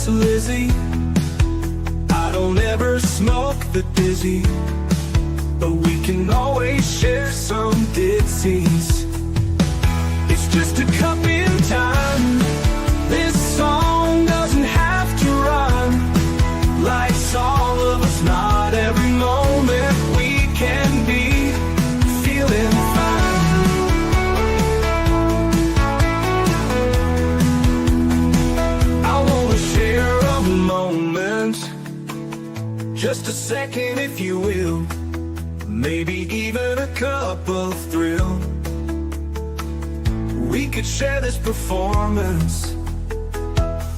Miss Lizzie. I don't ever smoke the dizzy, but we can always share some ditsies. It's just a cup in time. This song doesn't have to rhyme. Life's all of us, not every moment we can be feeling fine. I wanna share a moment, just a second if you will, maybe even a cup of thrill. We could share this performance.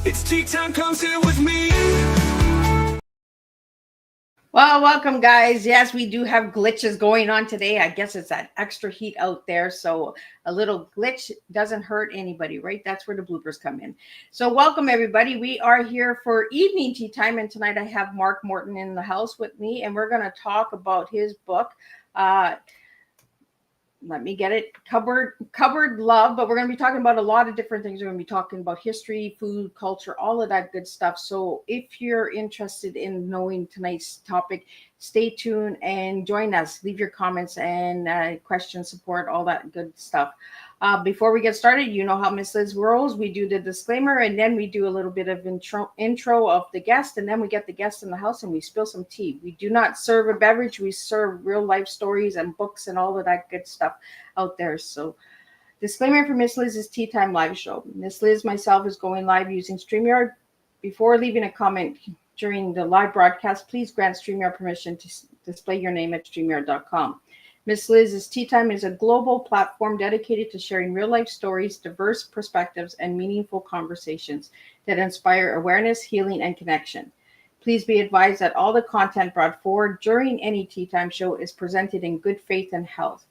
It's tea time, come sit with me. Well, welcome, guys. Yes, we do have glitches going on today. I guess it's that extra heat out there, so a little glitch doesn't hurt anybody, right? That's where the bloopers come in. So welcome, everybody. We are here for evening tea time, and tonight I have Mark Morton in the house with me, and we're going to talk about his book, let me get it, Cupboard Love. But we're going to be talking about a lot of different things. We're going to be talking about history, food, culture, all of that good stuff. So if you're interested in knowing tonight's topic, stay tuned and join us. Leave your comments and questions, support, all that good stuff. Before we get started, you know how Miss Liz rolls. We do the disclaimer, and then we do a little bit of intro of the guest, and then we get the guest in the house and we spill some tea. We do not serve a beverage. We serve real life stories and books and all of that good stuff out there. So disclaimer for Miss Liz's Tea Time live show. Miss Liz, myself, is going live using StreamYard. Before leaving a comment during the live broadcast, please grant StreamYard permission to display your name at StreamYard.com. Miss Liz's Tea Time is a global platform dedicated to sharing real-life stories, diverse perspectives, and meaningful conversations that inspire awareness, healing, and connection. Please be advised that all the content brought forward during any Tea Time show is presented in good faith and health.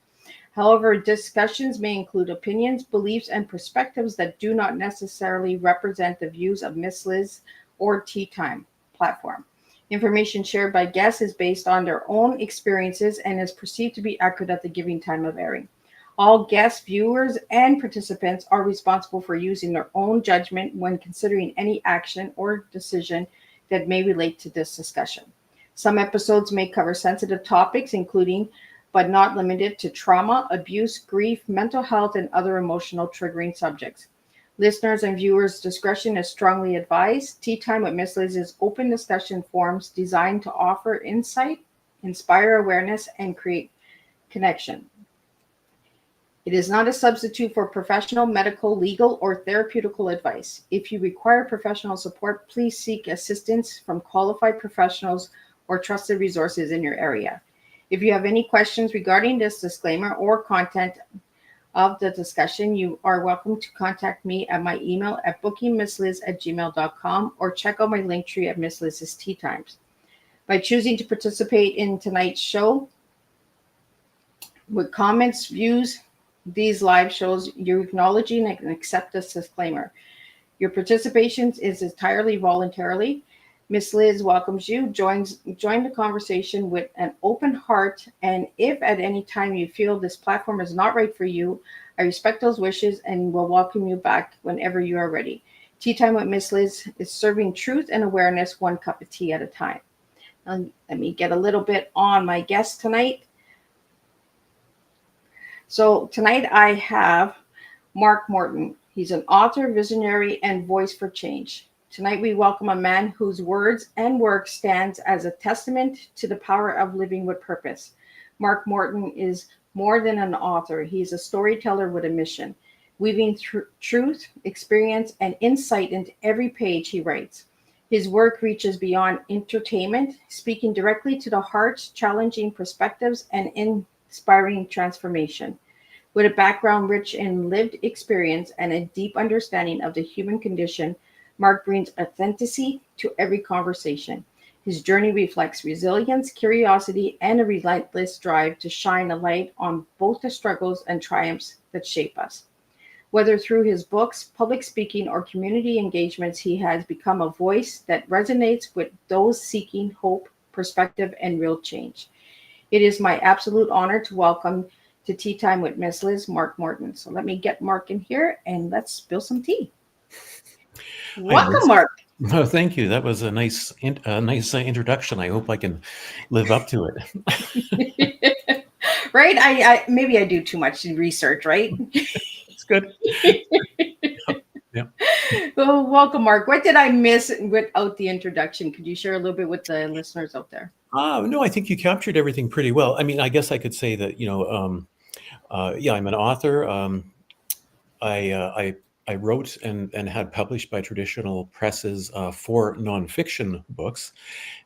However, discussions may include opinions, beliefs, and perspectives that do not necessarily represent the views of Miss Liz or Tea Time platform. Information shared by guests is based on their own experiences and is perceived to be accurate at the given time of airing. All guests, viewers, and participants are responsible for using their own judgment when considering any action or decision that may relate to this discussion. Some episodes may cover sensitive topics, including but not limited to trauma, abuse, grief, mental health, and other emotional triggering subjects. Listeners and viewers' discretion is strongly advised. Tea Time with Miss Liz is open discussion forums designed to offer insight, inspire awareness, and create connection. It is not a substitute for professional, medical, legal, or therapeutical advice. If you require professional support, please seek assistance from qualified professionals or trusted resources in your area. If you have any questions regarding this disclaimer or content of the discussion, you are welcome to contact me at my email at bookingmissliz@gmail.com or check out my link tree at Miss Liz's Tea Times. By choosing to participate in tonight's show with comments, views, these live shows, you're acknowledging and accept this disclaimer. Your participation is entirely voluntarily. Miss Liz welcomes you. Join the conversation with an open heart, and if at any time you feel this platform is not right for you, I respect those wishes and will welcome you back whenever you are ready. Tea Time with Miss Liz is serving truth and awareness one cup of tea at a time. Let me get a little bit on my guest tonight. So tonight I have Mark Morton. He's an author, visionary, and voice for change. Tonight, we welcome a man whose words and work stands as a testament to the power of living with purpose. Mark Morton is more than an author. He's a storyteller with a mission, weaving truth, experience, and insight into every page he writes. His work reaches beyond entertainment, speaking directly to the heart, challenging perspectives, and inspiring transformation. With a background rich in lived experience and a deep understanding of the human condition, Mark brings authenticity to every conversation. His journey reflects resilience, curiosity, and a relentless drive to shine a light on both the struggles and triumphs that shape us. Whether through his books, public speaking, or community engagements, he has become a voice that resonates with those seeking hope, perspective, and real change. It is my absolute honor to welcome to Tea Time with Miss Liz, Mark Morton. So let me get Mark in here and let's spill some tea. Welcome, Mark. Oh, thank you. That was a nice introduction. I hope I can live up to it. Right? I maybe I do too much research, right? It's good. Yeah. Well, welcome, Mark. What did I miss without the introduction? Could you share a little bit with the listeners out there? No, I think you captured everything pretty well. I mean, I guess I could say that, yeah, I'm an author. I, uh, I, I wrote and had published by traditional presses 4 nonfiction books.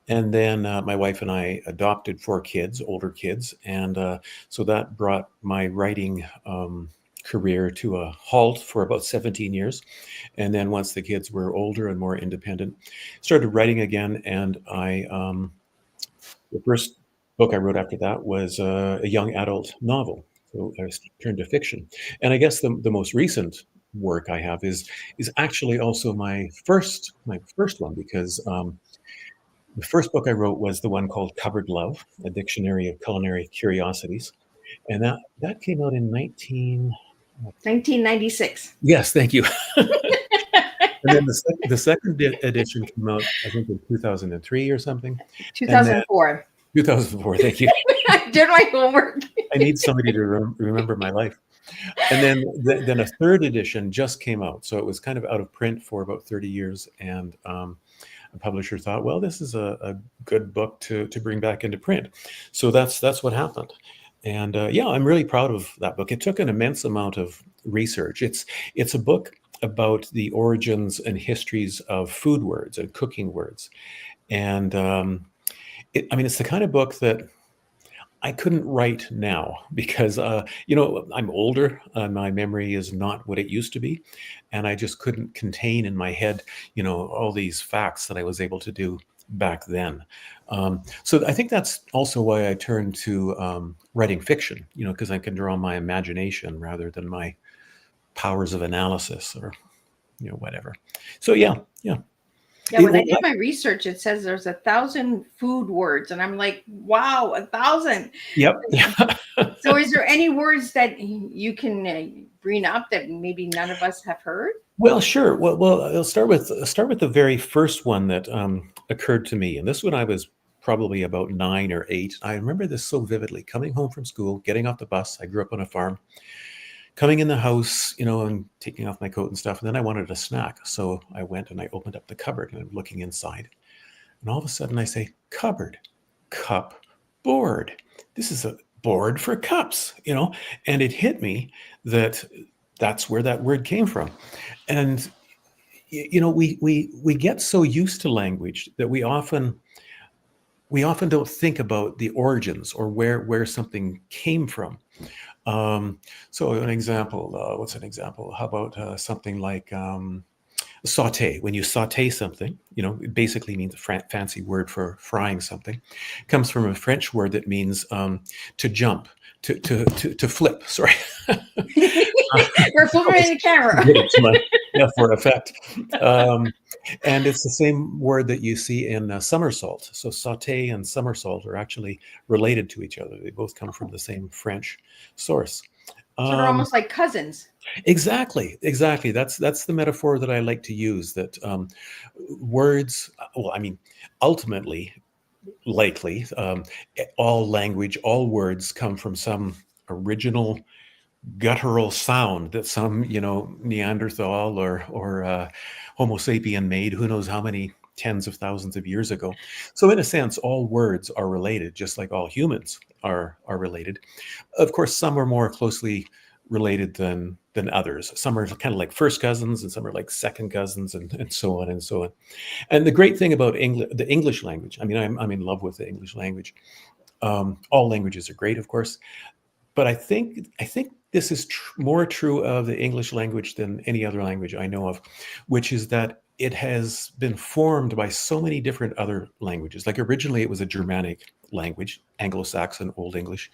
And then my wife and I adopted 4 kids, older kids. And so that brought my writing career to a halt for about 17 years. And then once the kids were older and more independent, started writing again. And the first book I wrote after that was a young adult novel. So I turned to fiction. And I guess the most recent work I have is actually also my first one, because the first book I wrote was the one called Cupboard Love, a dictionary of culinary curiosities. And that came out in 19. 1996. Yes, thank you. And then the second edition came out, I think, in 2003 or something. And then 2004. 2004, thank you. I did my homework. I need somebody to remember my life. And then a third edition just came out. So it was kind of out of print for about 30 years. And a publisher thought, well, this is a good book to bring back into print. So that's what happened. And yeah, I'm really proud of that book. It took an immense amount of research. It's a book about the origins and histories of food words and cooking words. And I mean, it's the kind of book that I couldn't write now because, I'm older. My memory is not what it used to be. And I just couldn't contain in my head, all these facts that I was able to do back then. So I think that's also why I turned to writing fiction, because I can draw on my imagination rather than my powers of analysis or, whatever. So yeah, yeah. Yeah, when I did my research, it says there's 1,000 food words, and I'm like, wow, 1,000. Yep. So, is there any words that you can bring up that maybe none of us have heard? Well, sure. Well, I'll start with the very first one that occurred to me, and this one I was probably about 9 or 8. I remember this so vividly. Coming home from school, getting off the bus. I grew up on a farm. Coming in the house, and taking off my coat and stuff. And then I wanted a snack. So I went and I opened up the cupboard and I'm looking inside. And all of a sudden I say, cupboard, cup, board. This is a board for cups, and it hit me that that's where that word came from. And, we get so used to language that we often don't think about the origins or where something came from. So an example, what's an example? How about something like saute? When you saute something, it basically means a fancy word for frying something. It comes from a French word that means to jump, to flip. Sorry. We're flipping the camera. Yeah, for effect. And it's the same word that you see in somersault. So saute and somersault are actually related to each other. They both come from the same French source. So they're almost like cousins. Exactly. That's the metaphor that I like to use. That words. Well, I mean, ultimately, likely, all language, all words come from some original guttural sound that some Neanderthal or Homo sapien made, who knows how many tens of thousands of years ago. So in a sense, all words are related, just like all humans are related. Of course, some are more closely related than others. Some are kind of like first cousins, and some are like second cousins, and so on and so on. And the great thing about the English language, I mean, I'm in love with the English language. All languages are great, of course, but I think this is more true of the English language than any other language I know of, which is that it has been formed by so many different other languages. Like originally it was a Germanic language, Anglo-Saxon, Old English.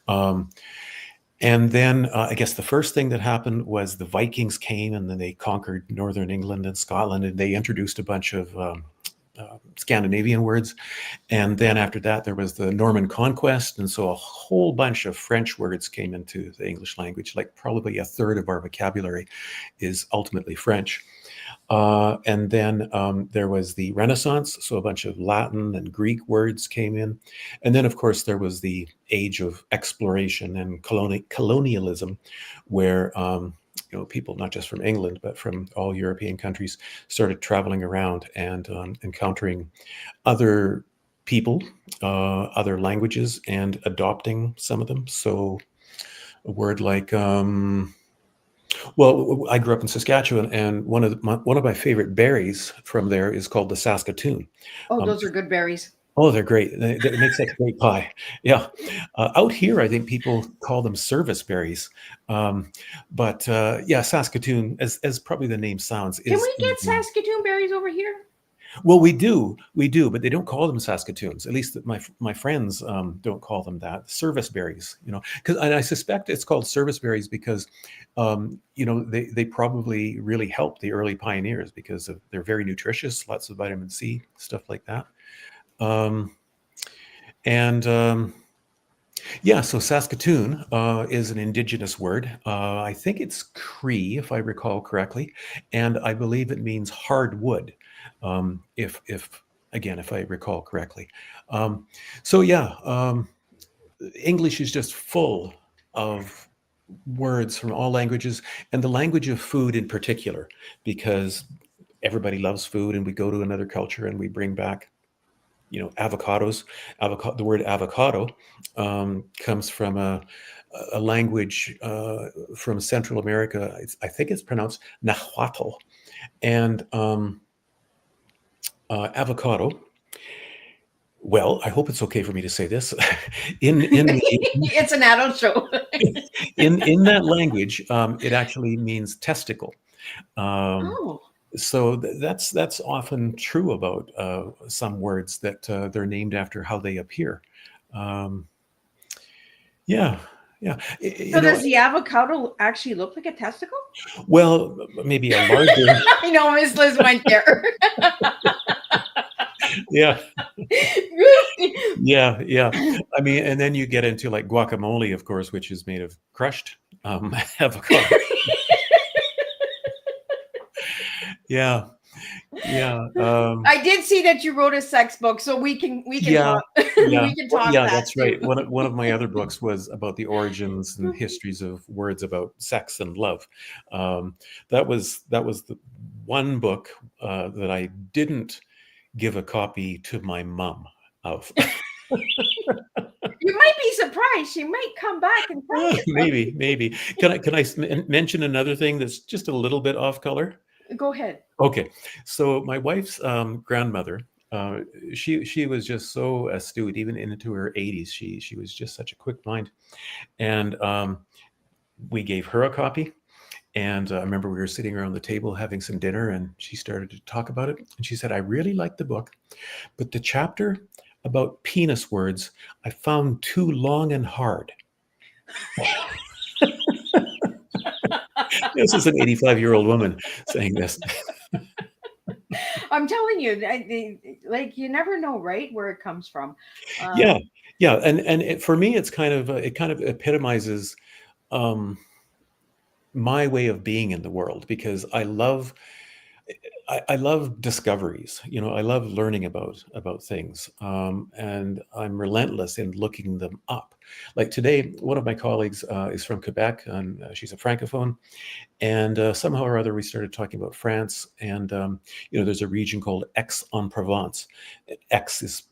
And then I guess the first thing that happened was the Vikings came and then they conquered northern England and Scotland, and they introduced a bunch of Scandinavian words. And then after that, there was the Norman conquest. And so a whole bunch of French words came into the English language, like probably a third of our vocabulary is ultimately French. And then there was the Renaissance, so a bunch of Latin and Greek words came in. And then, of course, there was the age of exploration and colonialism, where people not just from England, but from all European countries started traveling around and encountering other people, other languages, and adopting some of them. So a word like well, I grew up in Saskatchewan, and one of my favorite berries from there is called the Saskatoon. Oh, Um, those are good berries. oh, they're great. They make such great pie. Yeah. Out here, I think people call them service berries. Um, but yeah, Saskatoon, as probably the name sounds, Can is we get Saskatoon berries over here? well, we do, but they don't call them Saskatoons. At least my friends don't call them that. Service berries, because and I suspect it's called service berries because, they probably really helped the early pioneers because they're very nutritious, lots of vitamin C, stuff like that. Um, and Yeah, so Saskatoon is an indigenous word. I think it's Cree, if I recall correctly, and I believe it means hard wood. If again, if I recall correctly. Um, so yeah, English is just full of words from all languages, and the language of food in particular, because everybody loves food, and we go to another culture and we bring back avocados. The word avocado comes from a language from Central America. I think it's pronounced Nahuatl. And avocado, well, I hope it's okay for me to say this. in the It's an adult show. in that language, it actually means testicle. Um, Oh, so that's often true about some words that they're named after how they appear. Um, yeah, yeah. so does the avocado actually look like a testicle? Well, maybe a larger. I know Miss Liz went there. Yeah, yeah. I mean, and then you get into like guacamole, of course, which is made of crushed avocado. Yeah, yeah. I did see that you wrote a sex book, so we can Yeah, talk yeah, we can talk yeah. that That's too. right. One of my other books was about the origins and histories of words about sex and love. That was the one book that I didn't give a copy to my mom of. You might be surprised. She might come back and tell you. Maybe. Can I mention another thing that's just a little bit off color? Go ahead. Okay, so my wife's grandmother, she was just so astute, even into her 80s. She was just such a quick mind, and we gave her a copy. And I remember we were sitting around the table having some dinner, and she started to talk about it. And she said, "I really liked the book, but the chapter about penis words I found too long and hard." This is an 85-year-old woman saying this. I'm telling you, like you never know, right, where it comes from. Yeah, yeah, and for me, it kind of epitomizes um, my way of being in the world because I love discoveries. I love learning about things, and I'm relentless in looking them up. Like today, one of my colleagues is from Quebec, and she's a francophone. And somehow or other, we started talking about France, and there's a region called Aix-en-Provence. X is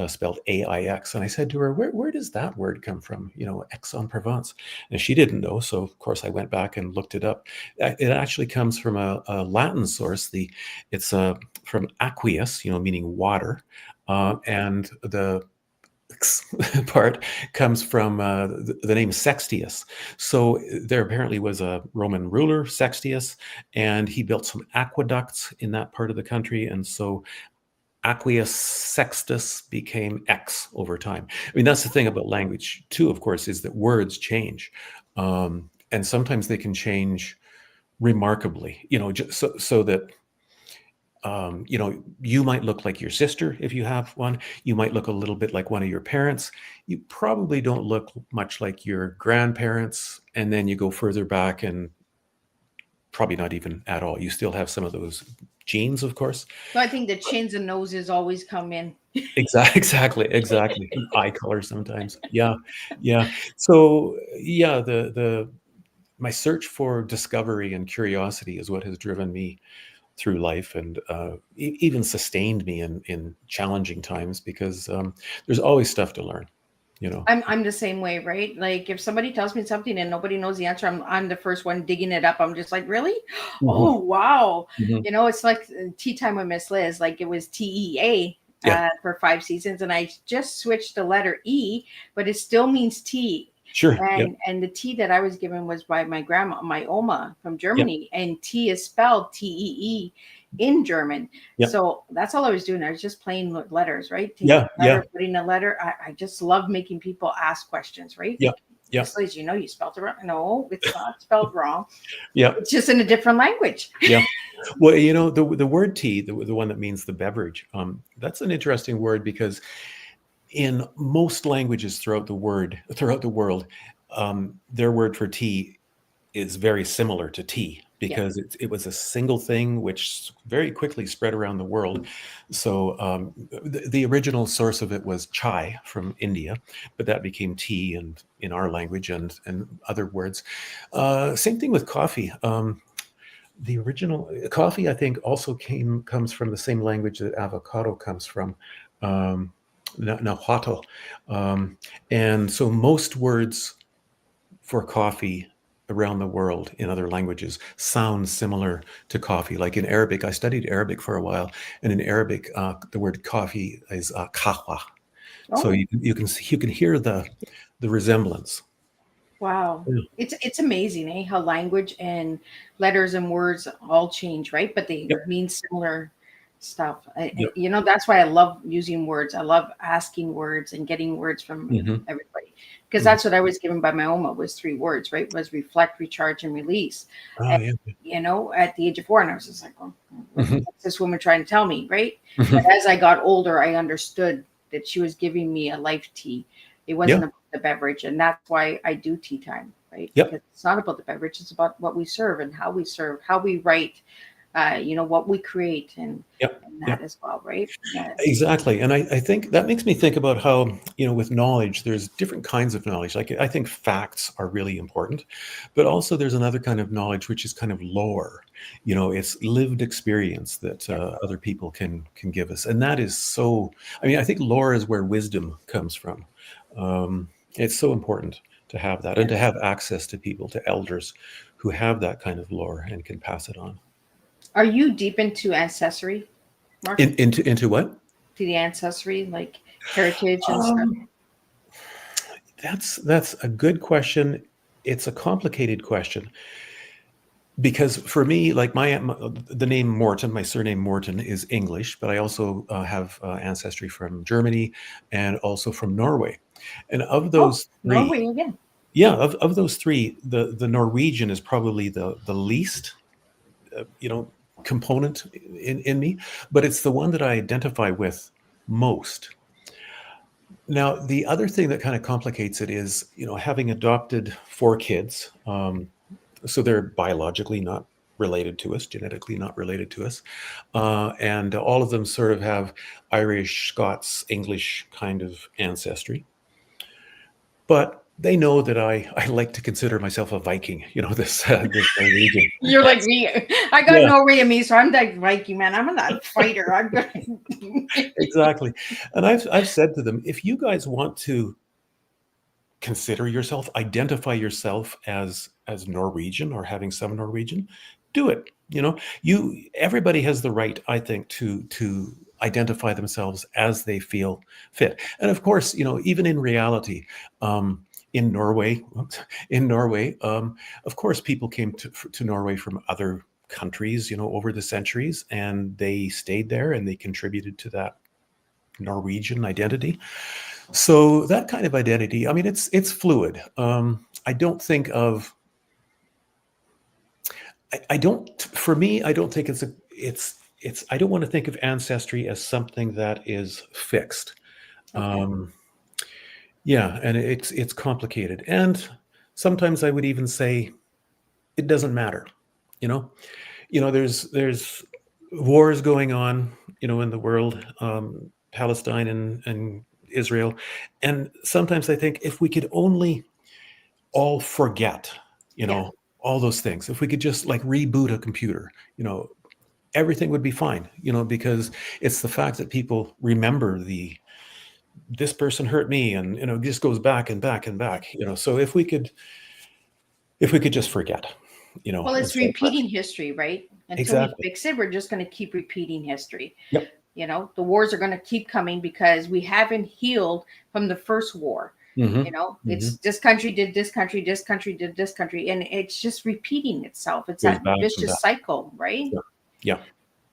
spelled AIX, and I said to her, "Where does that word come from? Aix-en-Provence." And she didn't know, so of course I went back and looked it up. It actually comes from a Latin source. It's from aqueous, meaning water, and the part comes from the name Sextius. So there apparently was a Roman ruler, Sextius, and he built some aqueducts in that part of the country. And so Aqueous Sextus became X over time. I mean, that's the thing about language, too, of course, is that words change. And sometimes they can change remarkably, just so that you might look like your sister if you have one. You might look a little bit like one of your parents. You probably don't look much like your grandparents. And then you go further back and probably not even at all. You still have some of those genes, of course. So I think the chins and noses always come in. Exactly. Eye color sometimes. Yeah, yeah. So yeah, the my search for discovery and curiosity is what has driven me through life, and even sustained me in challenging times, because there's always stuff to learn. You know. I'm the same way, right? Like if somebody tells me something and nobody knows the answer, I'm the first one digging it up. I'm just like, really? Mhm, Oh wow. mhm. It's like tea time with Miss Liz. Like it was TEA Yeah, for 5 seasons, and I just switched the letter E, but it still means tea. sure. Yeah, And the tea that I was given was by my grandma, my Oma from yeah, Germany, and tea is spelled TEE in German. yeah, So that's all I was doing. I was just playing with letters, right? Taking yeah, a yeah, letter, putting a letter. I just love making people ask questions, right? yeah, Like, yeah, Miss Liz, you spelled it wrong. No, it's not spelled wrong. yeah, It's just in a different language. yeah. Well, the word tea, the one that means the beverage, that's an interesting word, because in most languages throughout the world, their word for tea is very similar to tea, Yeah. because it was a single thing which very quickly spread around the world. So the original source of it was chai from India, but that became tea, and in our language, and other words. Same thing with coffee. The original coffee, I think, also comes from the same language that avocado comes from, um, Nahuatl. Um, and so most words for coffee around the world in other languages sound similar to coffee. Like in Arabic, I studied Arabic for a while, and in Arabic, the word coffee is kahwa. So Oh, you can hear the resemblance. wow. Yeah. It's amazing, how language and letters and words all change, right? But they Yep. mean similar stuff. Yep. That's why I love using words. I love asking words and getting words from Hmm. everybody, because Hmm. that's what I was given by my Oma, was 3 words, right? Was reflect, recharge, and release. Oh And yeah. at the age of 4, and I was just like, oh, Hmm. what's this woman trying to tell me, right? But Hmm. as I got older, I understood that she was giving me a life tea. It Yeah. wasn't about the beverage, and that's why I do tea time, right? Yep. Because it's not about the beverage; it's about what we serve, how we write, what we create, Yep. and Yep. that as well, right? Exactly. And I think that makes me think about how, with knowledge, there's different kinds of knowledge. Like, I think facts are really important, but also there's another kind of knowledge, which is kind of lore. It's lived experience that Yeah. other people can give us. And that is so, I mean, I think lore is where wisdom comes from. It's so important to have that, and to have access to people, to elders who have that kind of lore and can pass it on. Are you deep into ancestry, Mark? Into what? To the ancestry, like heritage and stuff? Um, that's a good question. It's a complicated question, because for me, like the name Morton, my surname Morton is English, but I also have ancestry from Germany, and also from Norway. And of Oh, those three, Norway again. yeah, of those three, the Norwegian is probably the least, uh, you know, component in me, but it's the one that I identify with most. Now, the other thing that kind of complicates it is, having adopted 4 kids, so they're biologically not related to us, genetically not related to us, and all of them sort of have Irish, Scots, English kind of ancestry. But they know that I like to consider myself a Viking, this Norwegian. You're like me. I got Yeah, Norway in me, so I'm like Viking, man. I'm a fighter. I'm gonna. exactly. And I've said to them, if you guys want to consider yourself, identify yourself as Norwegian, or having some Norwegian, do it. Everybody has the right, I think, to identify themselves as they feel fit. And of course, even in reality, in Norway, of course, people came to Norway from other countries, over the centuries, and they stayed there, and they contributed to that Norwegian identity. So that kind of identity, I mean, it's fluid. I don't think of, I don't, for me, I don't think I don't want to think of ancestry as something that is fixed. Okay. Um, yeah, and it's complicated, and sometimes I would even say it doesn't matter. You know, there's wars going on, in the world, Palestine and Israel, and sometimes I think if we could only all forget, Yeah. all those things, if we could just like reboot a computer, everything would be fine, because it's the fact that people remember this person hurt me, and it just goes back and back and back, so if we could just forget, Well, and it's start fresh. repeating history, right? Until we Exactly. fix it, we're just going to keep repeating history. Yep. The wars are going to keep coming because we haven't healed from the first war. Hmm. Hmm. It's this country did this country, this country did this country, and it's just repeating itself. It's Goes that back and back. vicious cycle, right? Yeah. Yeah.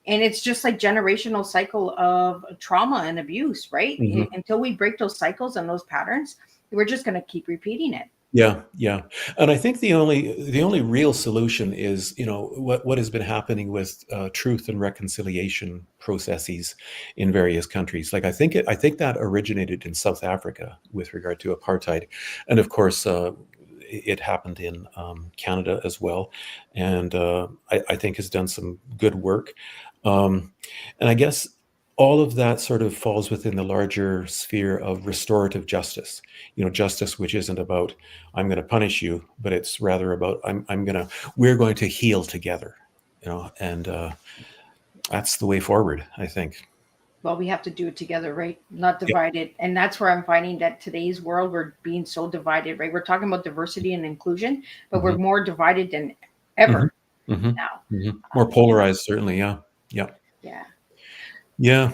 And it's just like generational cycle of trauma and abuse, right? Hmm. Until we break those cycles and those patterns, we're just going to keep repeating it. Yeah, yeah, and I think the only real solution is, what has been happening with truth and reconciliation processes in various countries. Like I think that originated in South Africa with regard to apartheid, and of course it happened in Canada as well, and I think has done some good work. And I guess all of that sort of falls within the larger sphere of restorative justice. Justice which isn't about I'm going to punish you, but it's rather about we're going to heal together. And that's the way forward, I think. Well, we have to do it together, right? Not Yeah. divided. And that's where I'm finding that today's world, we're being so divided, right? We're talking about diversity and inclusion, but we're Hmm. more divided than Hmm. ever Hmm. now. Hmm. More polarized, certainly. Yeah. Yeah. Yeah. Yeah.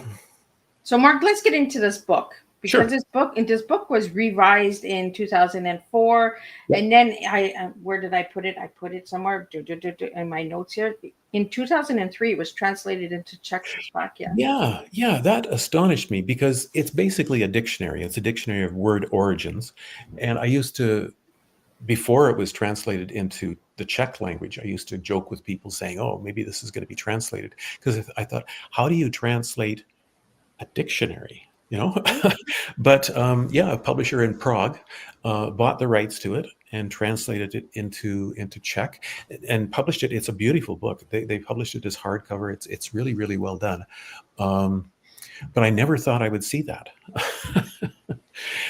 So, Mark, let's get into this book because Sure. this book was revised in 2004, Yep. and then where did I put it? I put it somewhere in my notes here. In 2003, it was translated into Czechoslovakia. Yeah, yeah, that astonished me because it's basically a dictionary. It's a dictionary of word origins. And I used to, before it was translated into the Czech language, I used to joke with people saying, oh, maybe this is going to be translated. Because I thought, how do you translate a dictionary? Right? But yeah, a publisher in Prague bought the rights to it and translated it into Czech and published it. It's a beautiful book. They published it as hardcover. It's really, really well done. Um, but I never thought I would see that.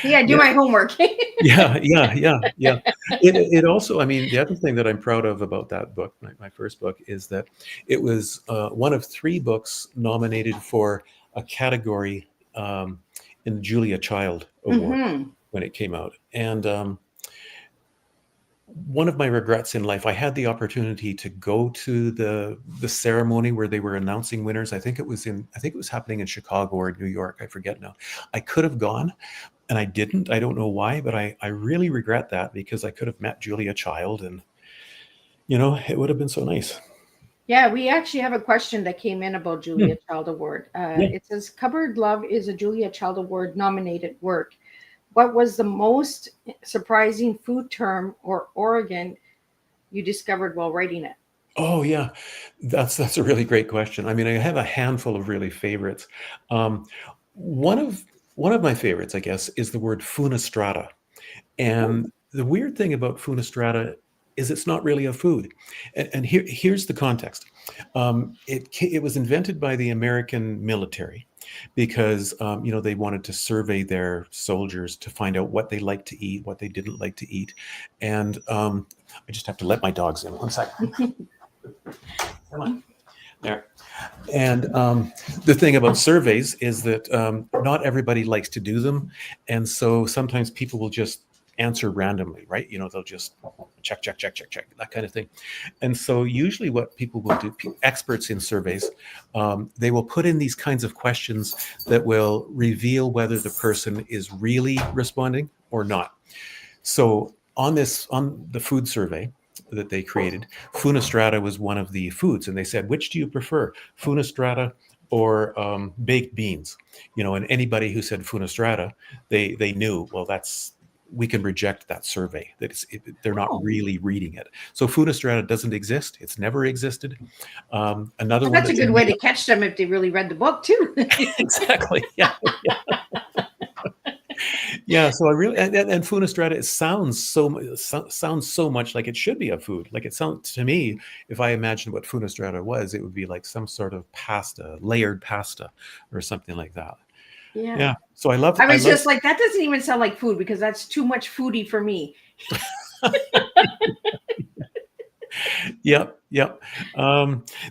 Yeah, do Yeah, my homework. yeah, yeah, yeah, yeah. It also, I mean, the other thing that I'm proud of about that book, my first book, is that it was one of three books nominated for a category in the Julia Child Award Hmm. when it came out. And one of my regrets in life, I had the opportunity to go to the ceremony where they were announcing winners. I think it was happening in Chicago or New York. I forget now. I could have gone and I didn't. I don't know why, but I really regret that because I could have met Julia Child and it would have been so nice. Yeah, we actually have a question that came in about Hmm. Julia Child Award. Yeah. It says, Cupboard Love is a Julia Child Award nominated work. What was the most surprising food term or organ you discovered while writing it? Oh yeah, that's a really great question. I mean, I have a handful of really favorites. Um, one of one of my favorites, I guess, is the word funestrata. And the weird thing about funestrata is it's not really a food. And here's the context. It was invented by the American military because they wanted to survey their soldiers to find out what they liked to eat, what they didn't like to eat, and I just have to let my dogs in. One second. Come on. There. And the thing about surveys is that not everybody likes to do them. And so sometimes people will just answer randomly, right? They'll just check, check, check, check, check, that kind of thing. And so usually what people will do, experts in surveys, they will put in these kinds of questions that will reveal whether the person is really responding or not. So on the food survey that they created, funestrata was one of the foods, and they said, which do you prefer, funestrata or baked beans? And anybody who said funestrata, they knew, well, we can reject that survey. They're not Oh, really reading it. So funestrata doesn't exist. It's never existed. Another well, one that's a that's good a way to catch them if they really read the book too. exactly. Yeah. Yeah, so I really and Funistrata, it sounds so much like it should be a food. Like it sounds to me, if I imagined what Funistrata was, it would be like some sort of pasta, layered pasta, or something like that. Yeah. Yeah. So I love I I was love just like, that doesn't even sound like food because that's too much foodie for me. Yep, yep.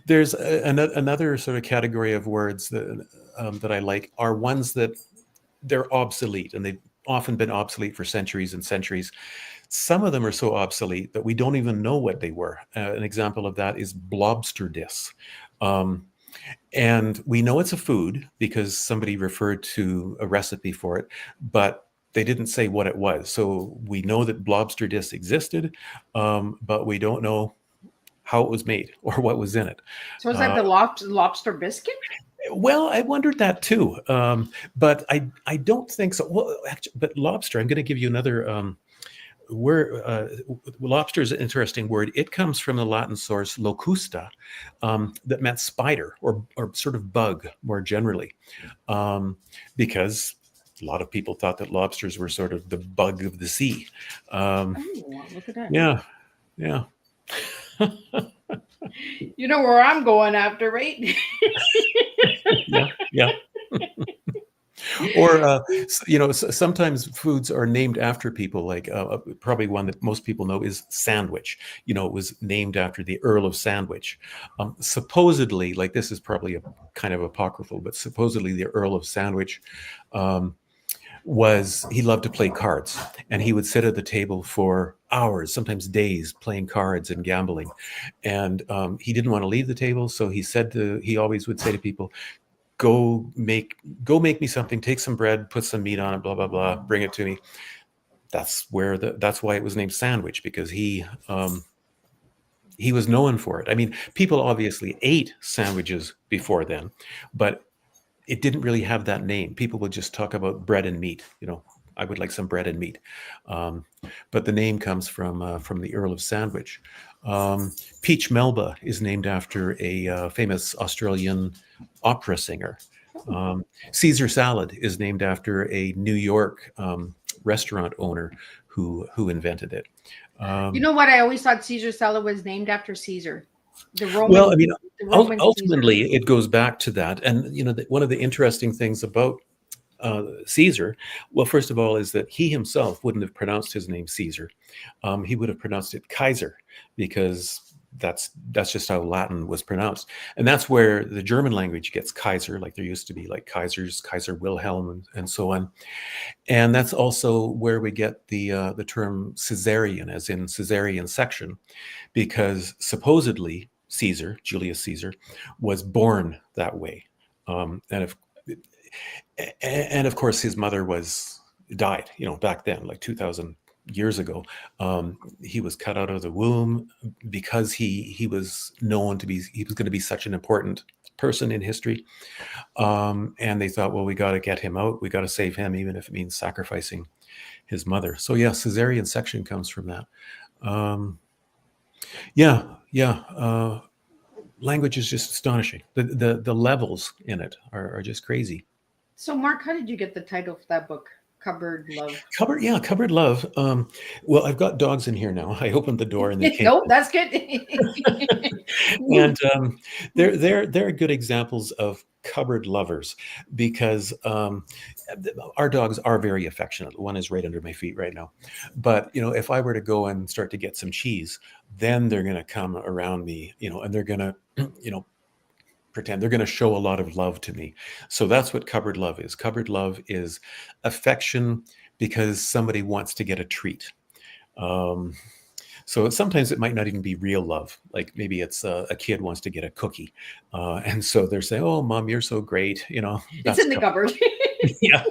There's another sort of category of words that I like are ones that they're obsolete, and they've often been obsolete for centuries and centuries. Some of them are so obsolete that we don't even know what they were. An example of that is blobsterdis. Um, and we know it's a food because somebody referred to a recipe for it, but they didn't say what it was. So we know that blobsterdis existed, but we don't know how it was made or what was in it. So is that Uh, the lobster biscuit? well, I wondered that too, but I don't think so. Well, actually, but lobster. I'm going to give you another word. Lobster is an interesting word. It comes from the Latin source locusta, that meant spider or sort of bug more generally, because a lot of people thought that lobsters were sort of the bug of the sea. Um, Oh, look at that. yeah, yeah. You know where I'm going after, right? Yeah, yeah. Or sometimes foods are named after people. Like probably one that most people know is sandwich. It was named after the Earl of Sandwich. Supposedly, like this is probably a kind of apocryphal, but supposedly the Earl of Sandwich um, he loved to play cards, and he would sit at the table for hours, sometimes days, playing cards and gambling. And he didn't want to leave the table, so he always would say to people, go make me something, take some bread, put some meat on it, blah blah blah, bring it to me. That's why it was named sandwich, because he was known for it. I mean, people obviously ate sandwiches before then, but it didn't really have that name. People would just talk about bread and meat. I would like some bread and meat. um, but the name comes from the Earl of Sandwich. Peach Melba is named after a famous Australian opera singer. Caesar salad is named after a New York restaurant owner who invented it. You Um, know what? I always thought Caesar salad was named after Caesar, the well, I Roman, mean, the Roman Caesar. ultimately, it goes back to that. And one of the interesting things about Caesar, well, first of all, is that he himself wouldn't have pronounced his name Caesar. He would have pronounced it Kaiser, because that's just how Latin was pronounced. And that's where the German language gets Kaiser, like there used to be like Kaisers, Kaiser Wilhelm, and so on. And that's also where we get the term Caesarian, as in Caesarian section, because supposedly Julius Caesar, was born that way. And of course his mother died, back then, like 2000 years ago. He was cut out of the womb because he was known to be he was going to be such an important person in history. And they thought, well, we got to get him out, we got to save him, even if it means sacrificing his mother. So yeah, Caesarean section comes from that. Yeah, yeah. Language is just astonishing. The levels in it are just crazy. So, Mark, how did you get the title for that book, Cupboard Love? Cupboard love. Well, I've got dogs in here now. I opened the door and they came Nope, in. that's good. And they're good examples of cupboard lovers, because our dogs are very affectionate. One is right under my feet right now. But if I were to go and start to get some cheese, then they're going to come around me, and they're going to pretend they're going to show a lot of love to me. So that's what cupboard love is. Cupboard love is affection because somebody wants to get a treat. Um, so sometimes it might not even be real love. Like maybe it's a kid wants to get a cookie, and so they're saying, "Oh, mom, you're so great." It's That's in the cupboard. yeah,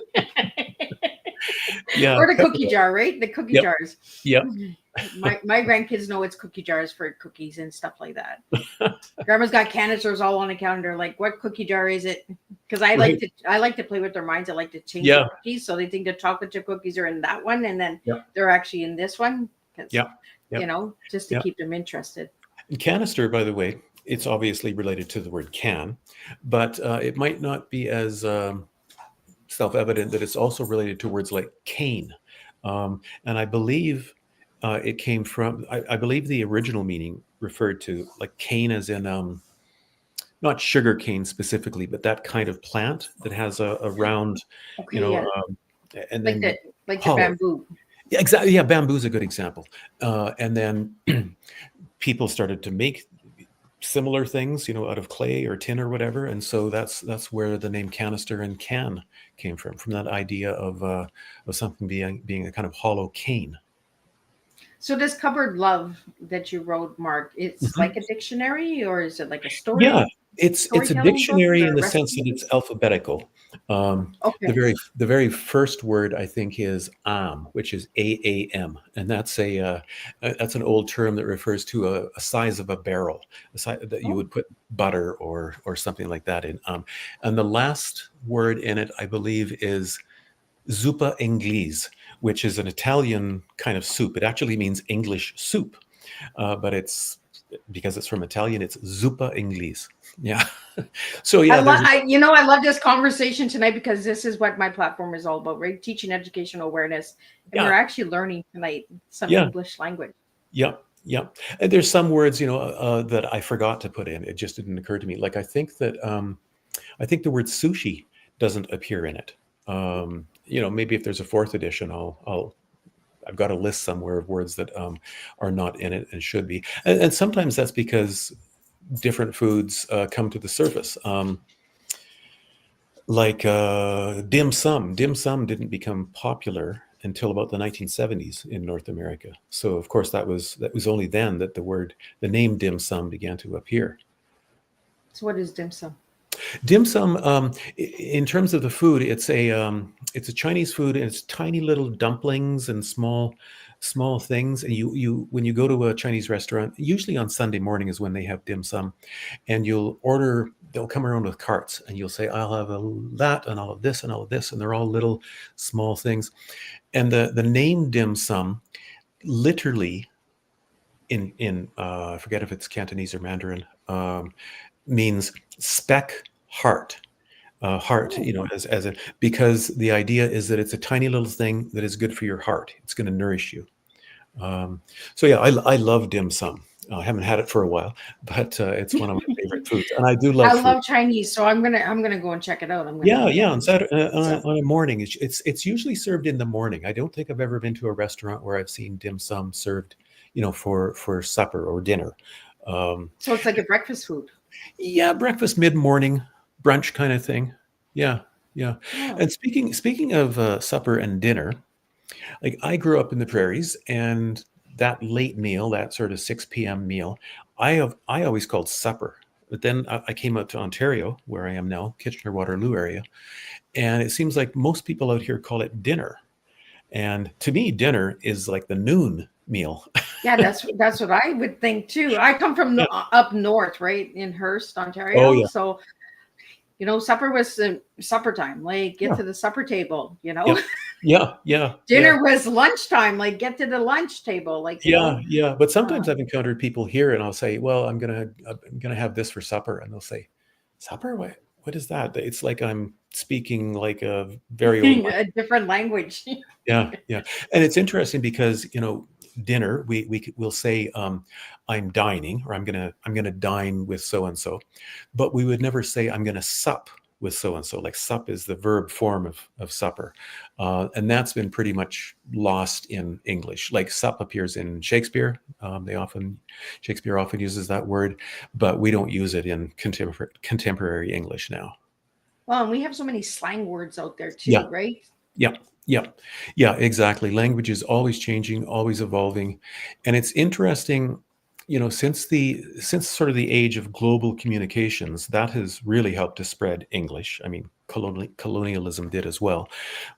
yeah, Or the cookie jar, right? The cookie Yep. jars. Yep. My grandkids know it's cookie jars for cookies and stuff like that. Grandma's got canisters all on the counter. Like, what cookie jar is it? Because I Right. like to play with their minds. I like to change Yeah. the cookies, so they think the chocolate chip cookies are in that one, and then Yep. they're actually in this one. 'Cause, Yep. Yep. just to Yep. keep them interested. And canister, by the way, it's obviously related to the word can, but it might not be as self-evident that it's also related to words like cane. And I believe it came from, I believe the original meaning referred to like cane as in, not sugar cane specifically, but that kind of plant that has a round, you Okay, know, yeah, and like then the hollow. bamboo. Yeah, exactly. Yeah, bamboo is a good example. And then people started to make similar things, out of clay or tin or whatever. And so that's where the name canister and can came from that idea of something being a kind of hollow cane. So this cupboard love that you wrote, Mark, it's Mhm. like a dictionary, or is it like a Yeah, it's a storytelling book dictionary in or the sense that it's recipes? alphabetical. The Okay. very first word I think is am, which is AAM, and that's an old term that refers to a size of a barrel, a size that you Oh, would put butter or something like that in. And the last word in it, I believe, is zuppa inglese, which is an Italian kind of soup. It actually means English soup, but it's because it's from Italian, it's zuppa inglese. Yeah. So I yeah, love there's I love this conversation tonight because this is what my platform is all about, right? Teaching educational awareness, and we're yeah, actually learning tonight some yeah, English language. yeah, yeah. And there's some words, that I forgot to put in. It just didn't occur to me. Like I think the word sushi doesn't appear in it. Maybe if there's a fourth edition, I've got a list somewhere of words that are not in it and should be. And sometimes that's because different foods come to the surface. Like dim sum. Dim sum didn't become popular until about the 1970s in North America. So of course that was only then that the name dim sum began to appear. So what is dim sum? Dim sum, in terms of the food, it's a Chinese food, and it's tiny little dumplings and small things. And you when you go to a Chinese restaurant, usually on Sunday morning is when they have dim sum, and you'll order. They'll come around with carts, and you'll say, "I'll have that, and all of this, and all of this," and they're all little small things. And the name dim sum, literally in I forget if it's Cantonese or Mandarin, means speck heart. Heart, Oh, as a because the idea is that it's a tiny little thing that is good for your heart. It's going to nourish you. Um, so yeah, I love dim sum. I haven't had it for a while, but it's one of my favorite foods, and I do I love fruit. love Chinese, so I'm gonna go and check it out. I'm gonna Yeah, look yeah. at On it. Saturday, So on a morning, it's usually served in the morning. I don't think I've ever been to a restaurant where I've seen dim sum served, for supper or dinner. Um, so it's like a breakfast food. yeah, breakfast, mid morning, brunch kind of thing. Yeah, yeah. Oh, And speaking of supper and dinner, like I grew up in the prairies, and that late meal, that sort of 6 p.m. meal, I always called supper. But then I came out to Ontario, where I am now, Kitchener Waterloo area, and it seems like most people out here call it dinner. And to me, dinner is like the noon meal. yeah, that's what I would think too. I come from Yeah. up north, right in Hearst, Oh Ontario. yeah. So supper was supper time. Like get Yeah. to the supper table. Yep. Yeah. Yeah. Yeah. Dinner was lunchtime. Like get to the lunch table. Like Yeah. Yeah. But Uh, sometimes I've encountered people here, and I'll say, "Well, I'm gonna have this for supper," and they'll say, "Supper? What is that?" It's like I'm speaking like a very old. a different language. Yeah, yeah. And it's interesting because, dinner, we'll say, I'm dining, or I'm gonna dine with so and so, but we would never say I'm gonna sup with so and so. Like sup is the verb form of supper, and that's been pretty much lost in English. Like sup appears in Shakespeare. Shakespeare often uses that word, but we don't use it in contemporary English now. Well, and we have so many slang words out there too, Yeah. right? Yeah, yeah, yeah, exactly. Language is always changing, always evolving, and it's interesting. Since sort of the age of global communications, that has really helped to spread English. I mean, colonialism did as well,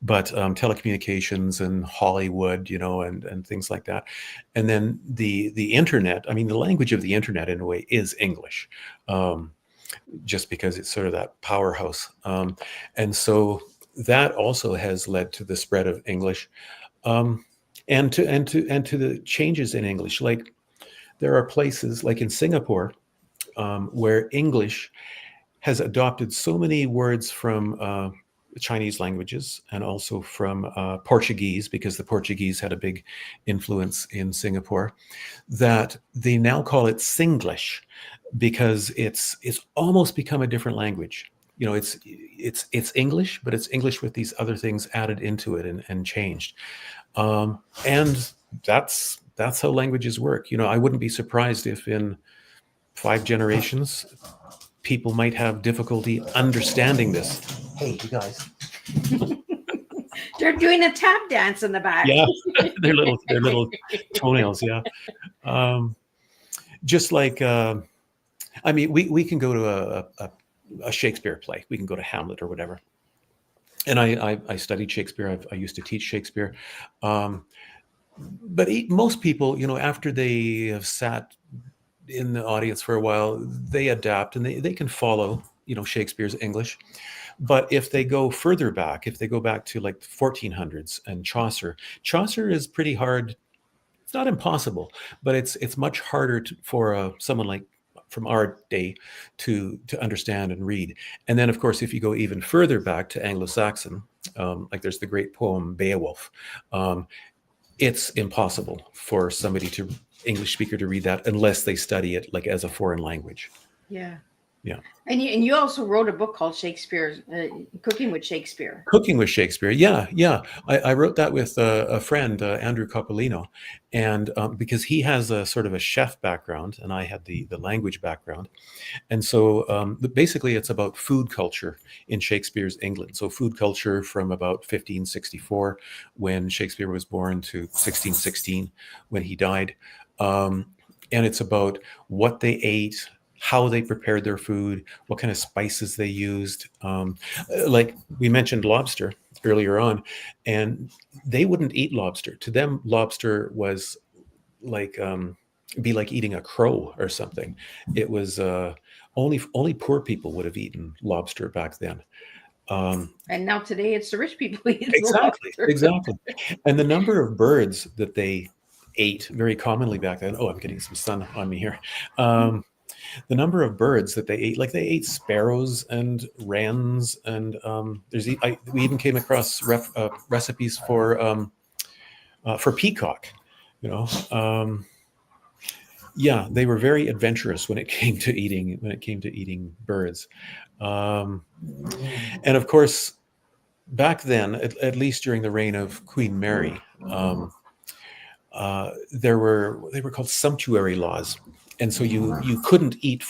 but telecommunications and Hollywood, and things like that, and then the internet. I mean, the language of the internet, in a way, is English. Um, just because it's sort of that powerhouse. And so that also has led to the spread of English, um, and to the changes in English. Like there are places like in Singapore, where English has adopted so many words from Chinese languages and also from Portuguese, because the Portuguese had a big influence in Singapore, that they now call it Singlish because it's almost become a different language. You know, it's English, but it's English with these other things added into it and changed. And that's how languages work. You know, I wouldn't be surprised if in 5 generations people might have difficulty understanding this. Hey, you guys. They're doing a tap dance in the back. Yeah, their little toenails. Yeah, just like I mean, we can go to a Shakespeare play. We can go to Hamlet or whatever. And I studied Shakespeare. I used to teach Shakespeare. But most people, you know, after they have sat in the audience for a while, they adapt and they can follow, you know, Shakespeare's English. But if they go further back, if they go back to like the 1400s and Chaucer is pretty hard. It's not impossible, but it's much harder for someone like from our day to understand and read. And then, of course, if you go even further back to Anglo-Saxon, like there's the great poem Beowulf, it's impossible for somebody to English speaker to read that unless they study it like as a foreign language. Yeah. Yeah. And you also wrote a book called Shakespeare, Cooking with Shakespeare. Cooking with Shakespeare. Yeah, yeah. I wrote that with a friend, Andrew Coppolino, and because he has a sort of a chef background, and I had the language background, and so basically it's about food culture in Shakespeare's England. So food culture from about 1564, when Shakespeare was born, to 1616, when he died, and it's about what they ate, how they prepared their food, what kind of spices they used. Like we mentioned lobster earlier on, and they wouldn't eat lobster. To them, lobster was like be like eating a crow or something. It was only poor people would have eaten lobster back then. And now today it's the rich people eating Exactly, lobster. exactly. And the number of birds that they ate very commonly back then. Oh, I'm getting some sun on me here. The number of birds that they ate, like they ate sparrows and wrens, and we even came across recipes for peacock. You know, yeah, they were very adventurous when it came to eating birds, and of course, back then, at least during the reign of Queen Mary, they were called sumptuary laws. And so you couldn't eat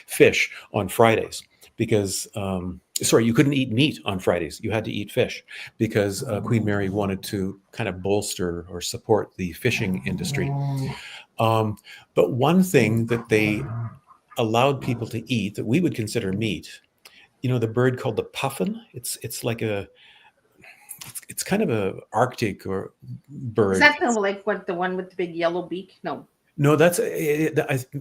fish on Fridays because you couldn't eat meat on Fridays. You had to eat fish because Queen Mary wanted to kind of bolster or support the fishing industry. But one thing that they allowed people to eat that we would consider meat, you know, the bird called the puffin. It's like it's kind of a Arctic or bird. Is that like what the one with the big yellow beak? No,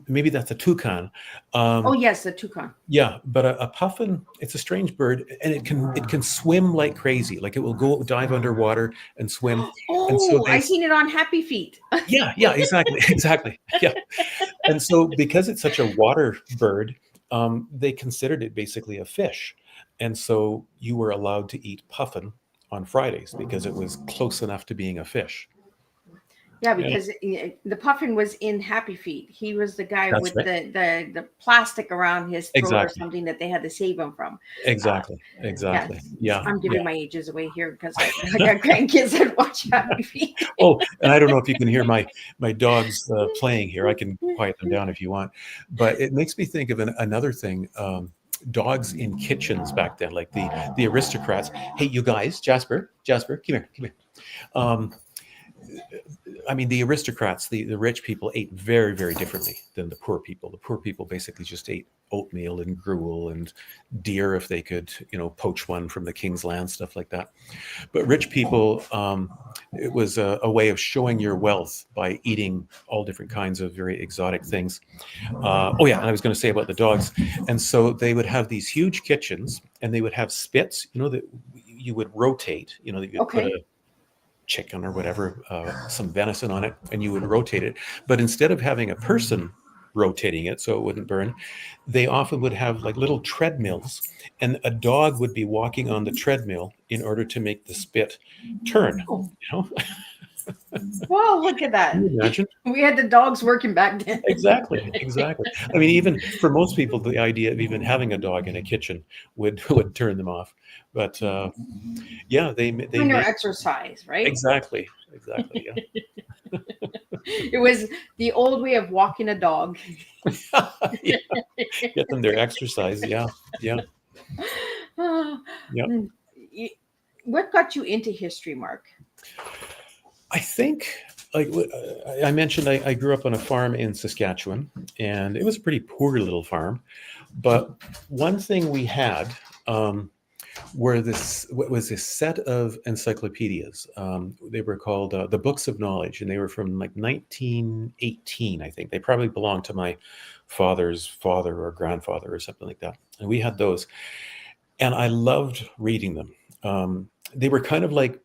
maybe that's a toucan. Oh yes, the toucan. Yeah, but a puffin, it's a strange bird, and it can swim like crazy. Like it will dive underwater and swim. Oh, and so I seen it on Happy Feet. Yeah, exactly. Yeah, and so because it's such a water bird, they considered it basically a fish, and so you were allowed to eat puffin on Fridays because it was close enough to being a fish. Yeah, because the puffin was in Happy Feet. He was the guy with right. the plastic around his throat or something that they had to save him from. Exactly. Yeah. I'm giving my ages away here because I got grandkids that watch Happy Feet. Oh, and I don't know if you can hear my dogs playing here. I can quiet them down if you want. But it makes me think of another thing. Dogs in kitchens back then, like the aristocrats. Hey, you guys, Jasper, come here. I mean, the aristocrats, the rich people ate very, very differently than the poor people. The poor people basically just ate oatmeal and gruel and deer if they could, you know, poach one from the king's land, stuff like that. But rich people, it was a way of showing your wealth by eating all different kinds of very exotic things. And I was going to say about the dogs. And so they would have these huge kitchens, and they would have spits, you know, that you would rotate, you know, that you would put a chicken or whatever, some venison on it, and you would rotate it. But instead of having a person rotating it so it wouldn't burn, they often would have like little treadmills, and a dog would be walking on the treadmill in order to make the spit turn. Oh, You know, wow, look at can that. you imagine? We had the dogs working back then. Exactly, exactly. I mean, even for most people, the idea of even having a dog in a kitchen would turn them off. But yeah, they Minor make exercise, right? exactly, exactly. It was the old way of walking a dog. Yeah. Yeah, get them their exercise. Yeah, yeah, yeah. What got you into history, Mark? I think, like I mentioned, I grew up on a farm in Saskatchewan, and it was a pretty poor little farm. But one thing we had was this set of encyclopedias. They were called the Books of Knowledge, and they were from like 1918, I think. They probably belonged to my father's father or grandfather or something like that. And we had those, and I loved reading them. They were kind of like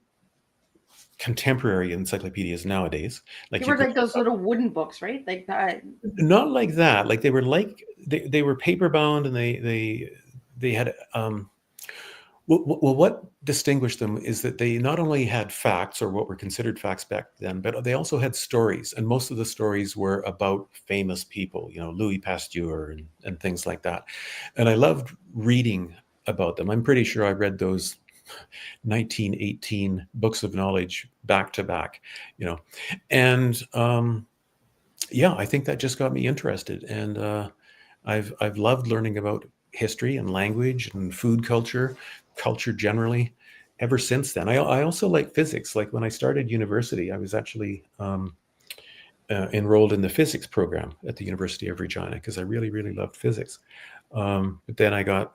contemporary encyclopedias nowadays. They Like you were could like those little wooden books, right? Like that. not like that. Like they were paper bound, and they had well, what distinguished them is that they not only had facts, or what were considered facts back then, but they also had stories, and most of the stories were about famous people, you know, Louis Pasteur and things like that. And I loved reading about them. I'm pretty sure I read those 1918 books of knowledge back to back, you know. And yeah, I think that just got me interested, and I've loved learning about history and language and food culture generally ever since then. I also like physics. Like when I started university, I was actually enrolled in the physics program at the University of Regina because I really, really loved physics. But then I got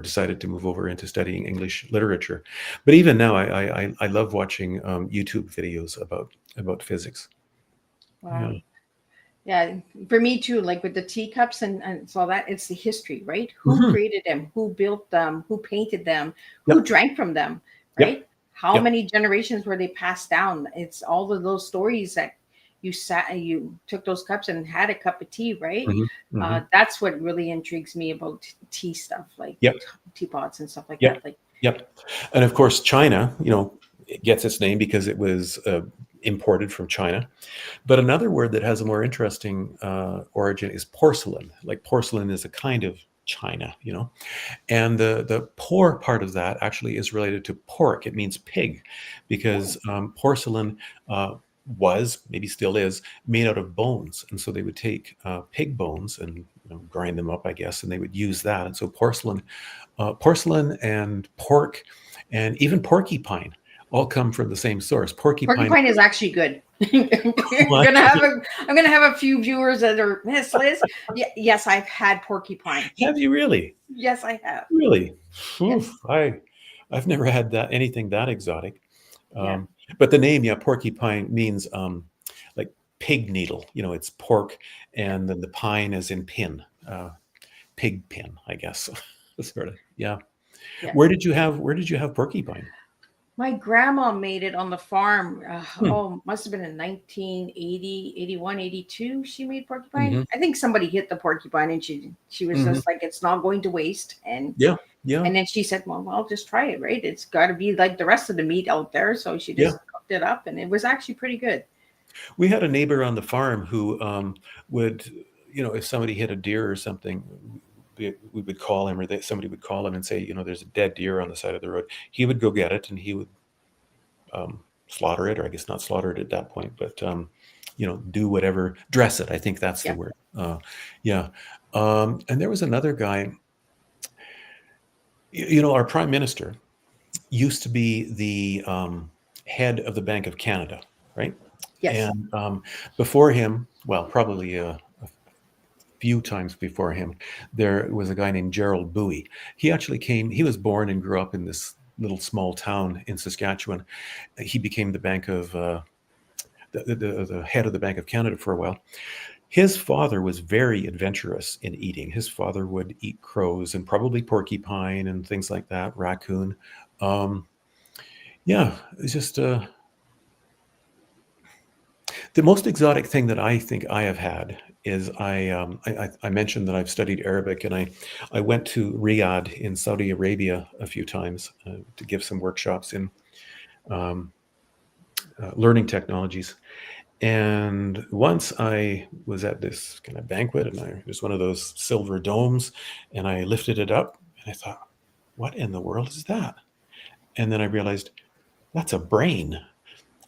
decided to move over into studying English literature. But even now, I love watching YouTube videos about physics. Wow. Yeah. Yeah, for me too, like with the teacups and so that it's the history, right? Who Mhm. created them, who built them, who painted them, who Yep. drank from them, Yep. right? How Yep. many generations were they passed down? It's all of those stories that you took those cups and had a cup of tea, right? Mhm. Mhm. That's what really intrigues me about tea stuff, like Yep. teapots and stuff like Yep. that. Like, Yep. And of course, China, you know, it gets its name because it was imported from China. But another word that has a more interesting origin is porcelain. Like porcelain is a kind of china, you know. And the por part of that actually is related to pork. It means pig, because porcelain was, maybe still is, made out of bones. And so they would take pig bones and, you know, grind them up, I guess, and they would use that. And so porcelain and pork and even porcupine all come from the same source. Porcupine. porcupine is actually good. I'm gonna have a few viewers that are Miss Liz. Yes, I've had porcupine. Have you really? Yes, I have. Really? Yes. Oof, I've never had that anything that exotic. Yeah. But the name, yeah, porcupine means like pig needle. You know, it's pork, and then the pine is in pin, pig pin, I guess. Sort of. Yeah. Yeah. Where did you have porcupine? My grandma made it on the farm. Hmm. Oh, must have been in 1980, 81, 82. She made porcupine. Hmm. I think somebody hit the porcupine and she was Hmm. just like, it's not going to waste. Yeah. Yeah. And then she said, well, I'll just try it, right? It's got to be like the rest of the meat out there. So she Yeah. just cooked it up and it was actually pretty good. We had a neighbor on the farm who would, you know, if somebody hit a deer or something, we would call him, or somebody would call him and say, you know, there's a dead deer on the side of the road. He would go get it, and he would slaughter it, or I guess not slaughter it at that point, but you know, do whatever, dress it. I think that's the Yeah. word. Yeah. And there was another guy. You know, our prime minister used to be the head of the Bank of Canada, right? Yes. And before him, well, probably a few times before him, there was a guy named Gerald Bowie. He was born and grew up in this little small town in Saskatchewan. He became the the head of the Bank of Canada for a while. His father was very adventurous in eating. His father would eat crows and probably porcupine and things like that, raccoon. Yeah, it's just The most exotic thing that I think I have had is I mentioned that I've studied Arabic, and I went to Riyadh in Saudi Arabia a few times to give some workshops in um, learning technologies. And once I was at this kind of banquet, and it was one of those silver domes, and I lifted it up, and I thought, "What in the world is that?" And then I realized that's a brain.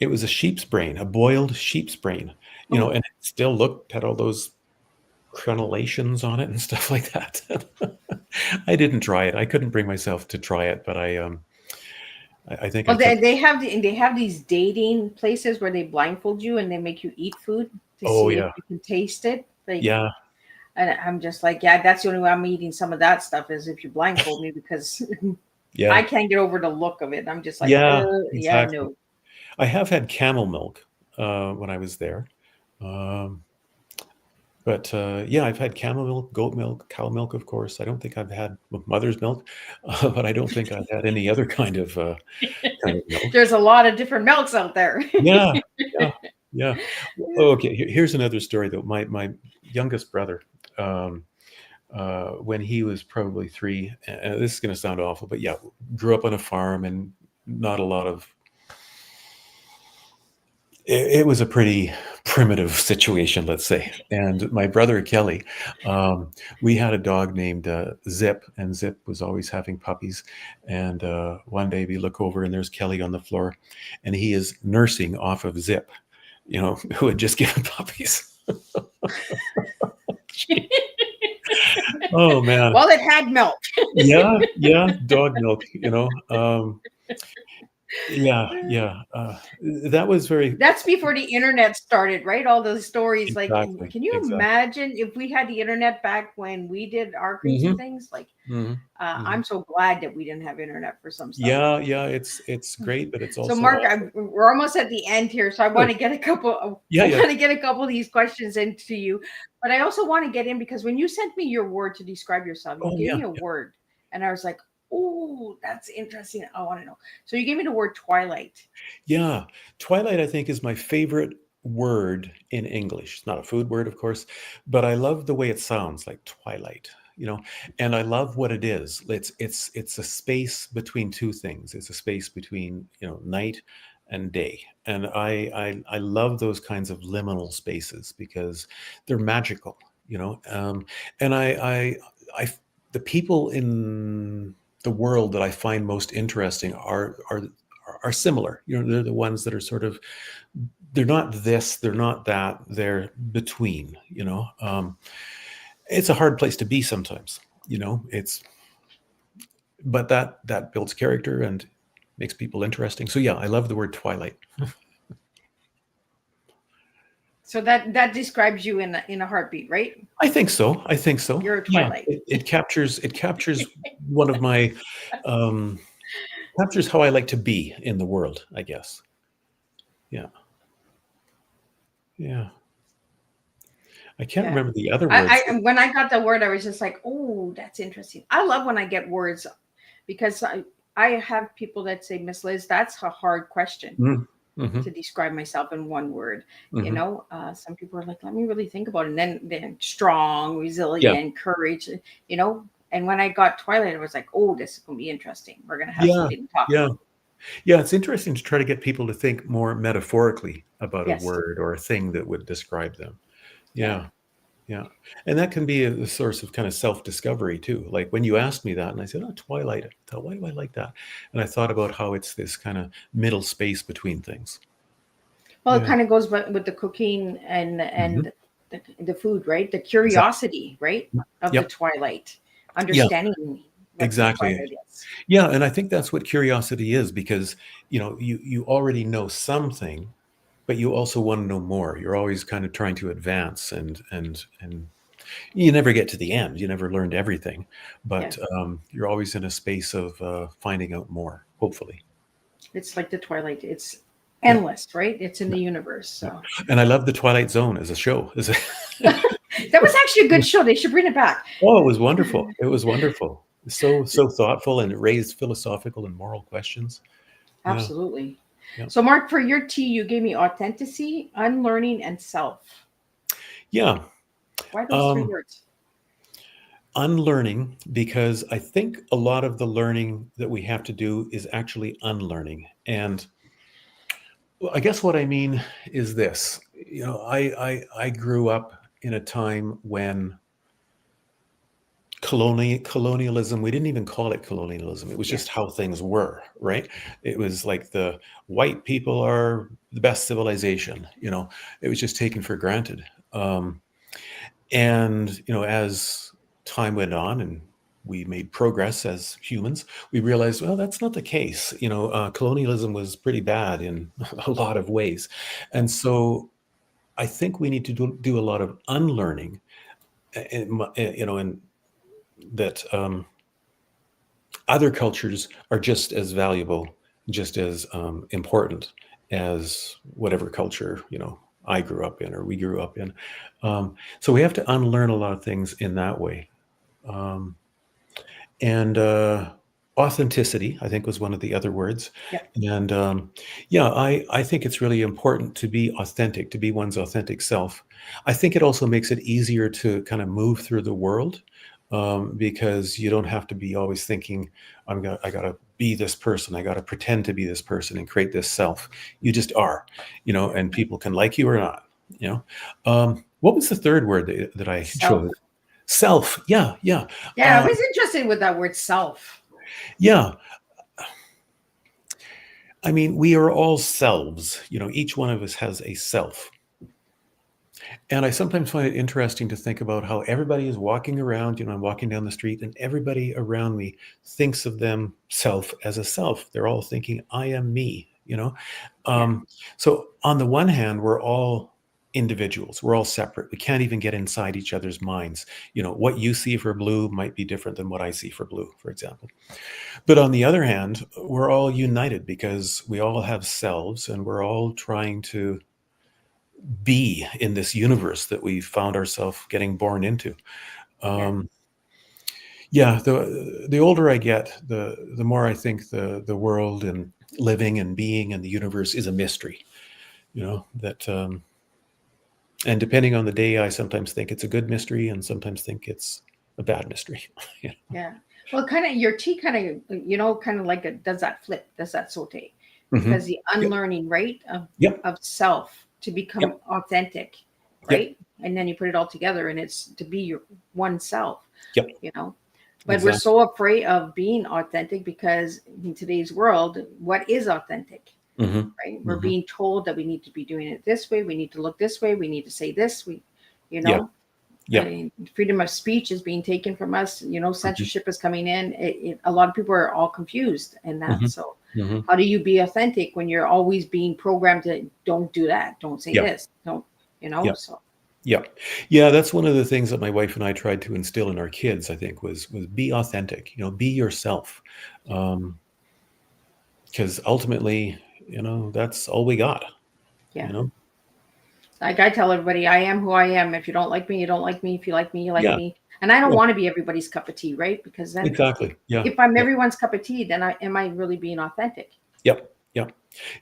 It was a sheep's brain, a boiled sheep's brain, Oh, and it still looked had all those crenellations on it and stuff like that. I didn't try it. I couldn't bring myself to try it, but I think I well, took. they have these dating places where they blindfold you and they make you eat food to Oh see if yeah, you can taste it. Like, yeah, and I'm just like, yeah, that's the only way I'm eating some of that stuff is if you blindfold me because I yeah, can't get over the look of it. I'm just like, yeah, yeah, exactly. no. I have had camel milk when I was there. Um, but yeah, I've had camel milk, goat milk, cow milk, of course. I don't think I've had mother's milk, but I don't think I've had any other kind of milk. There's a lot of different milks out there. Yeah, yeah, yeah. Okay, here's another story though. My youngest brother, um, when he was probably 3, this is going to sound awful, but yeah, grew up on a farm and not a lot of. It was a pretty primitive situation, let's say. And my brother Kelly, we had a dog named Zip, and Zip was always having puppies. And one day we look over, and there's Kelly on the floor, and he is nursing off of Zip, who had just given puppies. Oh man, Well, it had milk. yeah, yeah, dog milk. Yeah, yeah. That was very That's before the internet started, right? All those stories. Like, exactly, can you exactly. imagine if we had the internet back when we did our crazy Hmm. things? Like, Hmm. Hmm. I'm so glad that we didn't have internet for some stuff. Yeah, yeah. It's great, but it's So, also Mark, awful. we're almost at the end here, so I Sure. want to get a couple. Yeah, I yeah. want to get a couple of these questions into you, but I also want to get in because when you sent me your word to describe yourself, you Oh, gave yeah, me a yeah. word, and I was like, "Oh, that's interesting. I want to know." So you gave me the word twilight. Yeah. Twilight, I think, is my favorite word in English. It's not a food word, of course, but I love the way it sounds, like twilight, and I love what it is. It's a space between two things. It's a space between, night and day. And I love those kinds of liminal spaces because they're magical, and I the people in the world that I find most interesting are similar. They're the ones that are sort of they're not this, they're not that, they're between. It's a hard place to be sometimes. It's but that builds character and makes people interesting. So yeah, I love the word twilight. So that describes you in a heartbeat, right? I think so. I think so. You're a Yeah, twilight. it captures one of my um, captures how I like to be in the world, I guess. Yeah, yeah. I can't Yeah. remember the other words. When I got the word, I was just like, oh, that's interesting. I love when I get words because I have people that say, Miss Liz, that's a hard question Mm, mhm, to describe myself in one word. mhm. Some people are like, let me really think about it. And then strong, Yeah, resilient, courage, And when I got Twilight, I was like, oh, this is going to be interesting. We're going to have yeah, something to talk yeah, about. yeah. It's interesting to try to get people to think more metaphorically about a Yes. word or a thing that would describe them. Yeah. Yeah, yeah. And that can be a source of kind of self-discovery too. Like when you asked me that, and I said, "Oh, Twilight." I thought, why do I like that? And I thought about how it's this kind of middle space between things. Well, it Yeah, kind of goes with the cooking and mhm, the food, right? The exactly. curiosity, right, of the Yep. Twilight, Yeah, understanding what the exactly. Twilight is. Yeah, and I think that's what curiosity is because you already know something, but you also want to know more. You're always kind of trying to advance, and you never get to the end. You never learned everything, but Yes, you're always in a space of finding out more. Hopefully, it's like the Twilight. It's yeah, endless, right? It's in yeah, the universe. yeah. So And I love the Twilight Zone as a show. that was actually a good show. They should bring it back. Oh, it was wonderful. It was wonderful. So thoughtful, and it raised philosophical and moral questions. Yeah. Absolutely. Yeah. So, Mark, for your T, you gave me authenticity, unlearning, and self. Yeah. Why those three Um, words? Unlearning, because I think a lot of the learning that we have to do is actually unlearning. And well, I guess what I mean is this, I grew up in a time when colonialism, we didn't even call it colonialism. It was Yeah. just how things were, right? It was like the white people are the best civilization, it was just taken for granted. And, as time went on and we made progress as humans, we realized, well, that's not the case. Colonialism was pretty bad in a lot of ways. And so I think we need to do a lot of unlearning, and that other cultures are just as valuable, just as important as whatever culture, I grew up in or we grew up in. So we have to unlearn a lot of things in that way. Um, and authenticity, I think, was one of the other words. Yeah. And yeah, I think it's really important to be authentic, to be one's authentic self. I think it also makes it easier to kind of move through the world, because you don't have to be always thinking, I gotta be this person, I gotta pretend to be this person and create this self. You just are, and people can like you or not. What was the third word that I Self. chose? Self. Yeah, yeah. Yeah, I was interested with that word self. Yeah. I mean, we are all selves. Each one of us has a self. And I sometimes find it interesting to think about how everybody is walking around. I'm walking down the street and everybody around me thinks of themself as a self. They're all thinking, I am me. Yeah. So on the one hand, we're all individuals. We're all separate. We can't even get inside each other's minds. What you see for blue might be different than what I see for blue, for example. But on the other hand, we're all united because we all have selves and we're all trying to be in this universe that we found ourselves getting born into. Yeah. Yeah, the older I get, the more I think the world and living and being and the universe is a mystery. That and depending on the day, I sometimes think it's a good mystery and sometimes think it's a bad mystery. Yeah. Yeah. Well, kind of your T kind of, kind of like does that flip, does that saute? Mhm. Because the Yep. unlearning, right, of Yep. self to become Yep. authentic, Yep. right? And then you put it all together and it's to be your one self, Yep. But we're Exactly. so afraid of being authentic because in today's world, what is authentic? Mhm. Right? We're Mhm. being told that we need to be doing it this way, we need to look this way, we need to say this, you Yeah. know, Yeah. freedom of speech is being taken from us. Mhm. Censorship is coming in. A lot of people are all confused in that. Mhm. So, Mhm. how do you be authentic when you're always being programmed to don't do that, don't say Yeah. this, don't, Yeah. So Yeah. Yeah, that's one of the things that my wife and I tried to instill in our kids, I think, was be authentic, be yourself. Because ultimately, that's all we got, yeah. you know? Like I tell everybody, I am who I am. If you don't like me, you don't like me. If you like me, you like Yeah. me. And I don't Yeah. want to be everybody's cup of tea, right? Because then Exactly. Yeah. if I'm Yeah. everyone's cup of tea, then am I really being authentic? Yep. Yep.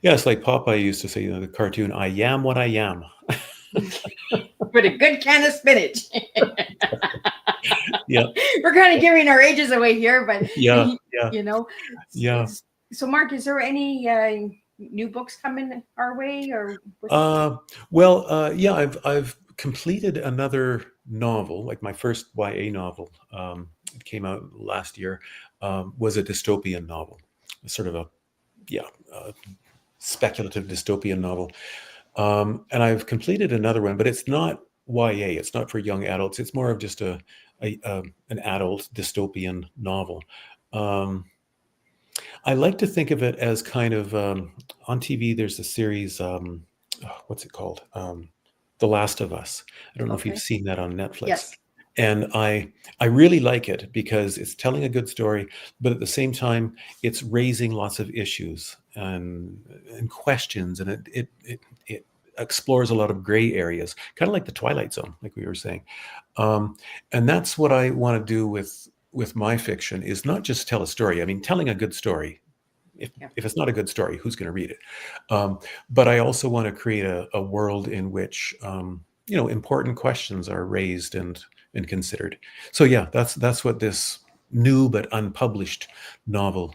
Yeah, it's like Popeye used to say, the cartoon, I am what I am. With a good can of spinach. Yeah. We're kind of giving our ages away here, but Yeah. Yeah. you know. Yeah. So, Mark, is there any new books coming our way, or Yeah, I've completed another novel, like my first YA novel. It came out last year. Was a dystopian novel, sort of a yeah, speculative dystopian novel. And I've completed another one, but it's not YA. It's not for young adults. It's more of just an adult dystopian novel. Um, I like to think of it as kind of on TV. There's a series. What's it called? The Last of Us. I don't know if you've okay? seen that on Netflix. Yes. And I really like it because it's telling a good story, but at the same time, it's raising lots of issues and questions, and it explores a lot of gray areas, kind of like the Twilight Zone, like we were saying. Um, and that's what I want to do with my fiction, is not just tell a story. I mean, telling a good story Yeah. if it's not a good story, who's going to read it? But I also want to create a world in which important questions are raised and considered. So yeah, that's what this new but unpublished novel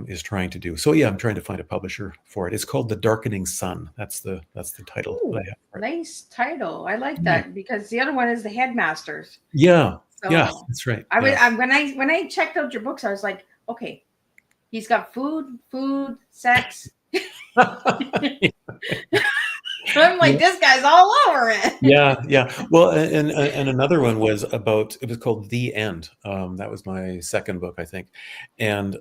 is trying to do. So yeah, I'm trying to find a publisher for it. It's called The Darkening Sun. That's the title that I Ooh, have for it. nice title. I like Yeah, that because the other one is The Headmasters. yeah, yeah. So That's right. I was Yeah. when I checked out your books, I was like, okay, he's got food, sex. I'm like, this guy's all over it. Yeah, yeah. Well, and another one was about. It was called The End. That was my second book, I think, and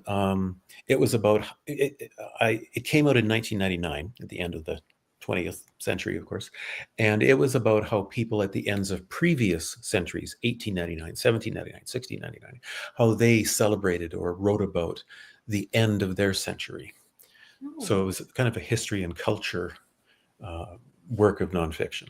it was about. It came out in 1999 at the end of the 20th century, of course, and it was about how people at the ends of previous centuries, 1899, 1799, 1699, how they celebrated or wrote about the end of their century. So it was kind of a history and culture work of nonfiction.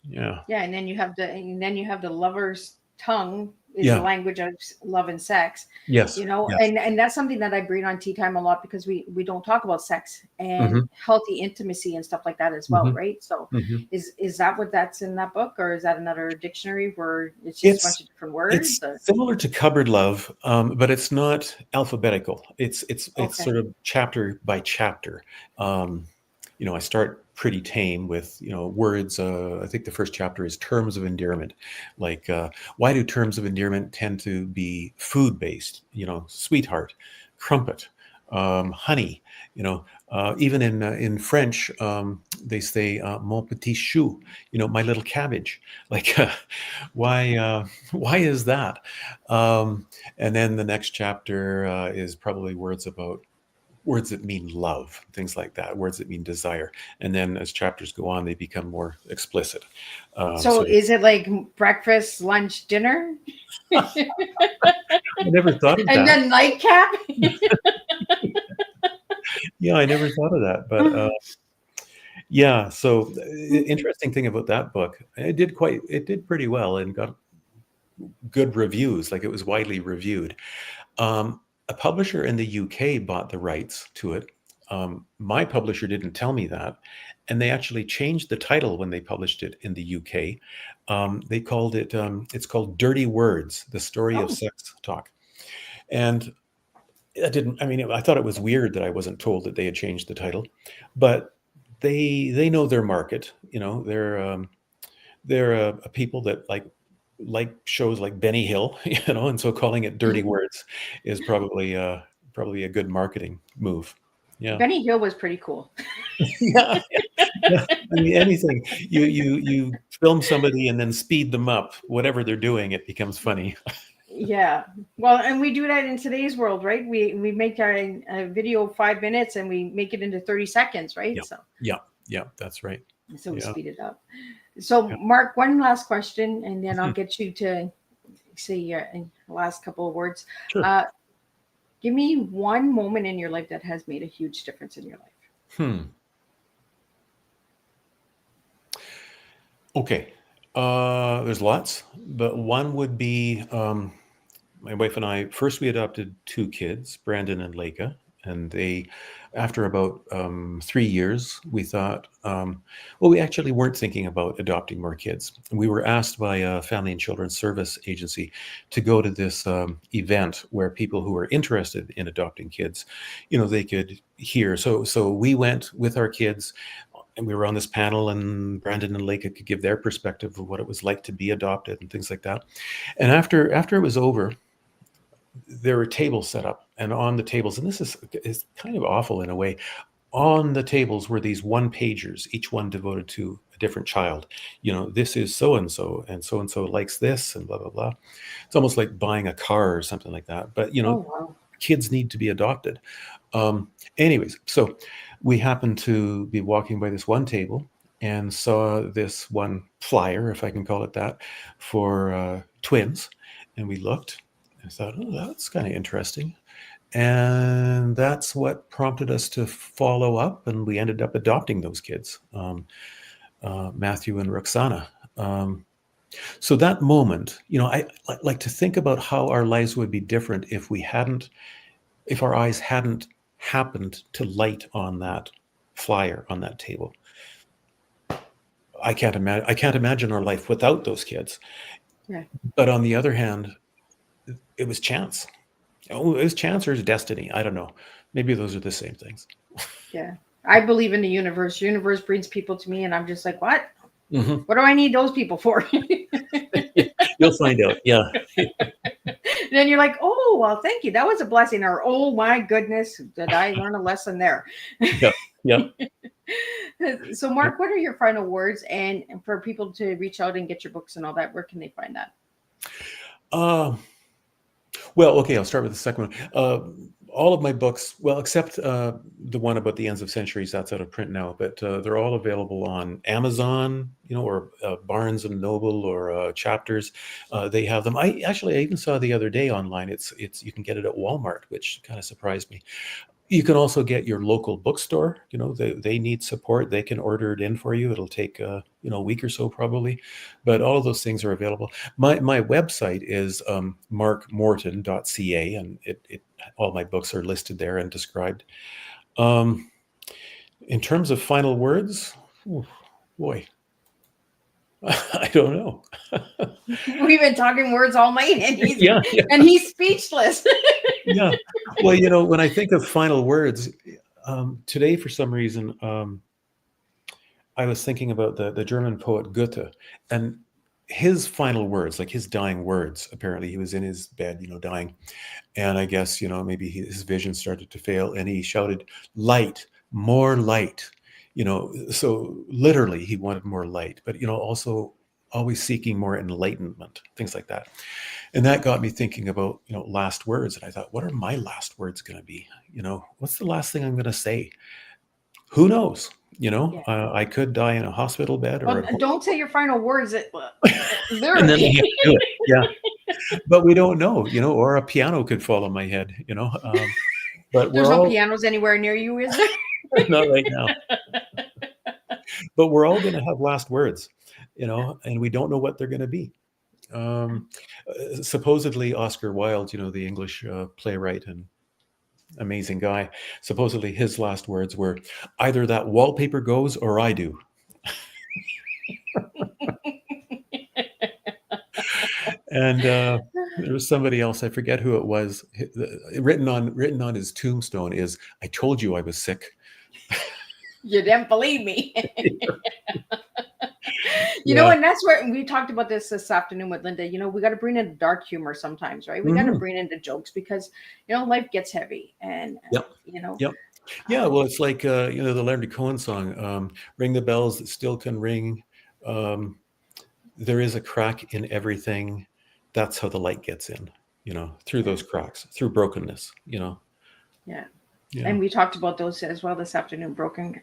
Yeah. Yeah, and then you have the lover's tongue is the Yeah. language of love and sex, Yes. Yes. and that's something that I bring on tea time a lot because we don't talk about sex and Hmm. healthy intimacy and stuff like that as well, Hmm. right? So Hmm. is that what that's in that book, or is that another dictionary where it's just a bunch It's of different words? it's Or? similar to Cupboard Love, but it's not alphabetical. It's Okay. sort of chapter by chapter. Um, I start pretty tame with words. I think the first chapter is terms of endearment, like why do terms of endearment tend to be food based? Sweetheart, crumpet, honey. Even in French, they say mon petit chou. My little cabbage. Like, why is that? And then the next chapter is probably words that mean love, things like that, words that mean desire. And then as chapters go on, they become more explicit. So is it like breakfast, lunch, dinner, I never thought of and that. then nightcap? Yeah, I never thought of that. But yeah, so the interesting thing about that book, it did pretty well and got good reviews. Like it was widely reviewed. A publisher in the UK bought the rights to it. My publisher didn't tell me that, and they actually changed the title when they published it in the UK. They called it. It's called Dirty Words: The Story of Oh, Sex Talk. And I didn't. I mean, I thought it was weird that I wasn't told that they had changed the title, but they know their market. They're a people that like shows like Benny Hill, and so calling it Dirty Words is probably a good marketing move. Yeah. Benny Hill was pretty cool. Yeah, yeah. I mean, anything you film somebody and then speed them up, whatever they're doing, it becomes funny. Yeah. Well, and we do that in today's world, right? We make a video 5 minutes and we make it into 30 seconds, right? Yeah, yeah, yeah. That's right. So we Yeah, speed it up. So yeah. Mark, one last question, and then I'll get you to say your last couple of words. Sure. Give me one moment in your life that has made a huge difference in your life. Hmm. Okay. There's lots, but one would be my wife and I. First, we adopted two kids, Brandon and Leica, and after about 3 years, we thought, well, we actually weren't thinking about adopting more kids. We were asked by a Family and Children's Service agency to go to this event where people who were interested in adopting kids, they could hear. So we went with our kids. And we were on this panel, and Brandon and Leica could give their perspective of what it was like to be adopted and things like that. And after it was over, there were tables set up, and on the tables, and this is kind of awful in a way, on the tables were these one pagers, each one devoted to a different child. This is so and so likes this, and blah blah blah. It's almost like buying a car or something like that. But Oh, wow. kids need to be adopted. Anyways, so we happened to be walking by this one table and saw this one flyer, if I can call it that, for twins. And we looked and thought, oh, that's kind of interesting. And that's what prompted us to follow up. And we ended up adopting those kids, Matthew and Roxana. So that moment, I like to think about how our lives would be different if our eyes hadn't happened to light on that flyer on that table. I can't imagine our life without those kids. Yeah. But on the other hand, it was chance. Oh, it was chance or it was destiny. I don't know. Maybe those are the same things. Yeah. I believe in the universe. Universe brings people to me, and I'm just like, what? Mhm. What do I need those people for? You'll find out. Yeah. Then you're like, oh, well, thank you. That was a blessing. Or, oh my goodness, did I learn a lesson there? Yeah. Yeah. So, Mark, what are your final words? And for people to reach out and get your books and all that, where can they find that? Well, okay, I'll start with the second one. All of my books, well, except the one about the ends of centuries, that's out of print now, but they're all available on Amazon, or Barnes and Noble or Chapters. They have them. I even saw the other day online. It's you can get it at Walmart, which kind of surprised me. You can also get your local bookstore. They need support. They can order it in for you. It'll take a week or so probably, but all of those things are available. My website is markmorton.ca, and it all my books are listed there and described. In terms of final words, boy, I don't know. We've been talking words all night, and he's Yeah. and he's speechless. Yeah. Well, when I think of final words, today for some reason, I was thinking about the German poet Goethe, and his final words, like his dying words. Apparently, he was in his bed, dying, and I guess maybe his vision started to fail, and he shouted, "Light, more light." So literally, he wanted more light, but also always seeking more enlightenment, things like that. And that got me thinking about last words, and I thought, what are my last words going to be? What's the last thing I'm going to say? Who knows? Yeah. I could die in a hospital bed or Well, at home. don't say your final words. And then I have to do it. Yeah. But we don't know, or a piano could fall on my head, but There's we're no all pianos anywhere near you, is there? not right now. But we're all going to have last words, and we don't know what they're going to be. Supposedly Oscar Wilde, the English playwright and amazing guy, supposedly his last words were, either that wallpaper goes or I do. And there was somebody else, I forget who it was, written on his tombstone is, I told you I was sick. You didn't believe me. Yeah. And that's where we talked about this afternoon with Linda. We got to bring in dark humor sometimes, right? We got to bring in the jokes because life gets heavy, and Yep. Yep. Yeah, well, it's like the Leonard Cohen song, "Ring the bells that still can ring." There is a crack in everything. That's how the light gets in. Through those cracks, through brokenness. Yeah. Yeah. And we talked about those as well this afternoon. Broken.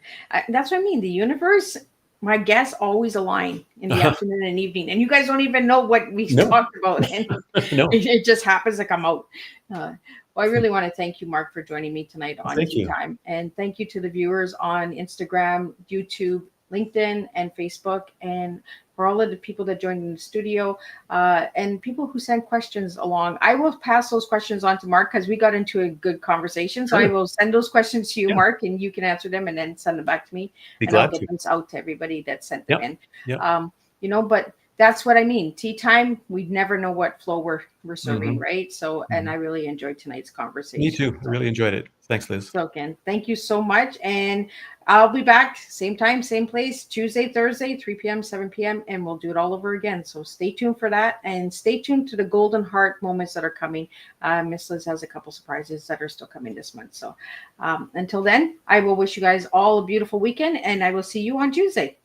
That's what I mean. The universe. My guests always align in the afternoon and evening, and you guys don't even know what we talked about. And No. it just happens to come out. Well, I really want to thank you, Mark, for joining me tonight on Tea Time. And thank you to the viewers on Instagram, YouTube, LinkedIn, and Facebook, and for all of the people that joined in the studio, and people who sent questions along. I will pass those questions on to Mark because we got into a good conversation. So I will send those questions to you, Mark, and you can answer them and then send them back to me. And I'll get them out to everybody that sent them in. But that's what I mean. Tea time, we never know what flow we're serving, right? So, and I really enjoyed tonight's conversation. Me too. I really enjoyed it. Thanks, Liz. So again, thank you so much. And I'll be back same time, same place, Tuesday, Thursday, 3 p.m., 7 p.m., and we'll do it all over again. So stay tuned for that, and stay tuned to the Golden Heart moments that are coming. Miss Liz has a couple surprises that are still coming this month. So until then, I will wish you guys all a beautiful weekend, and I will see you on Tuesday.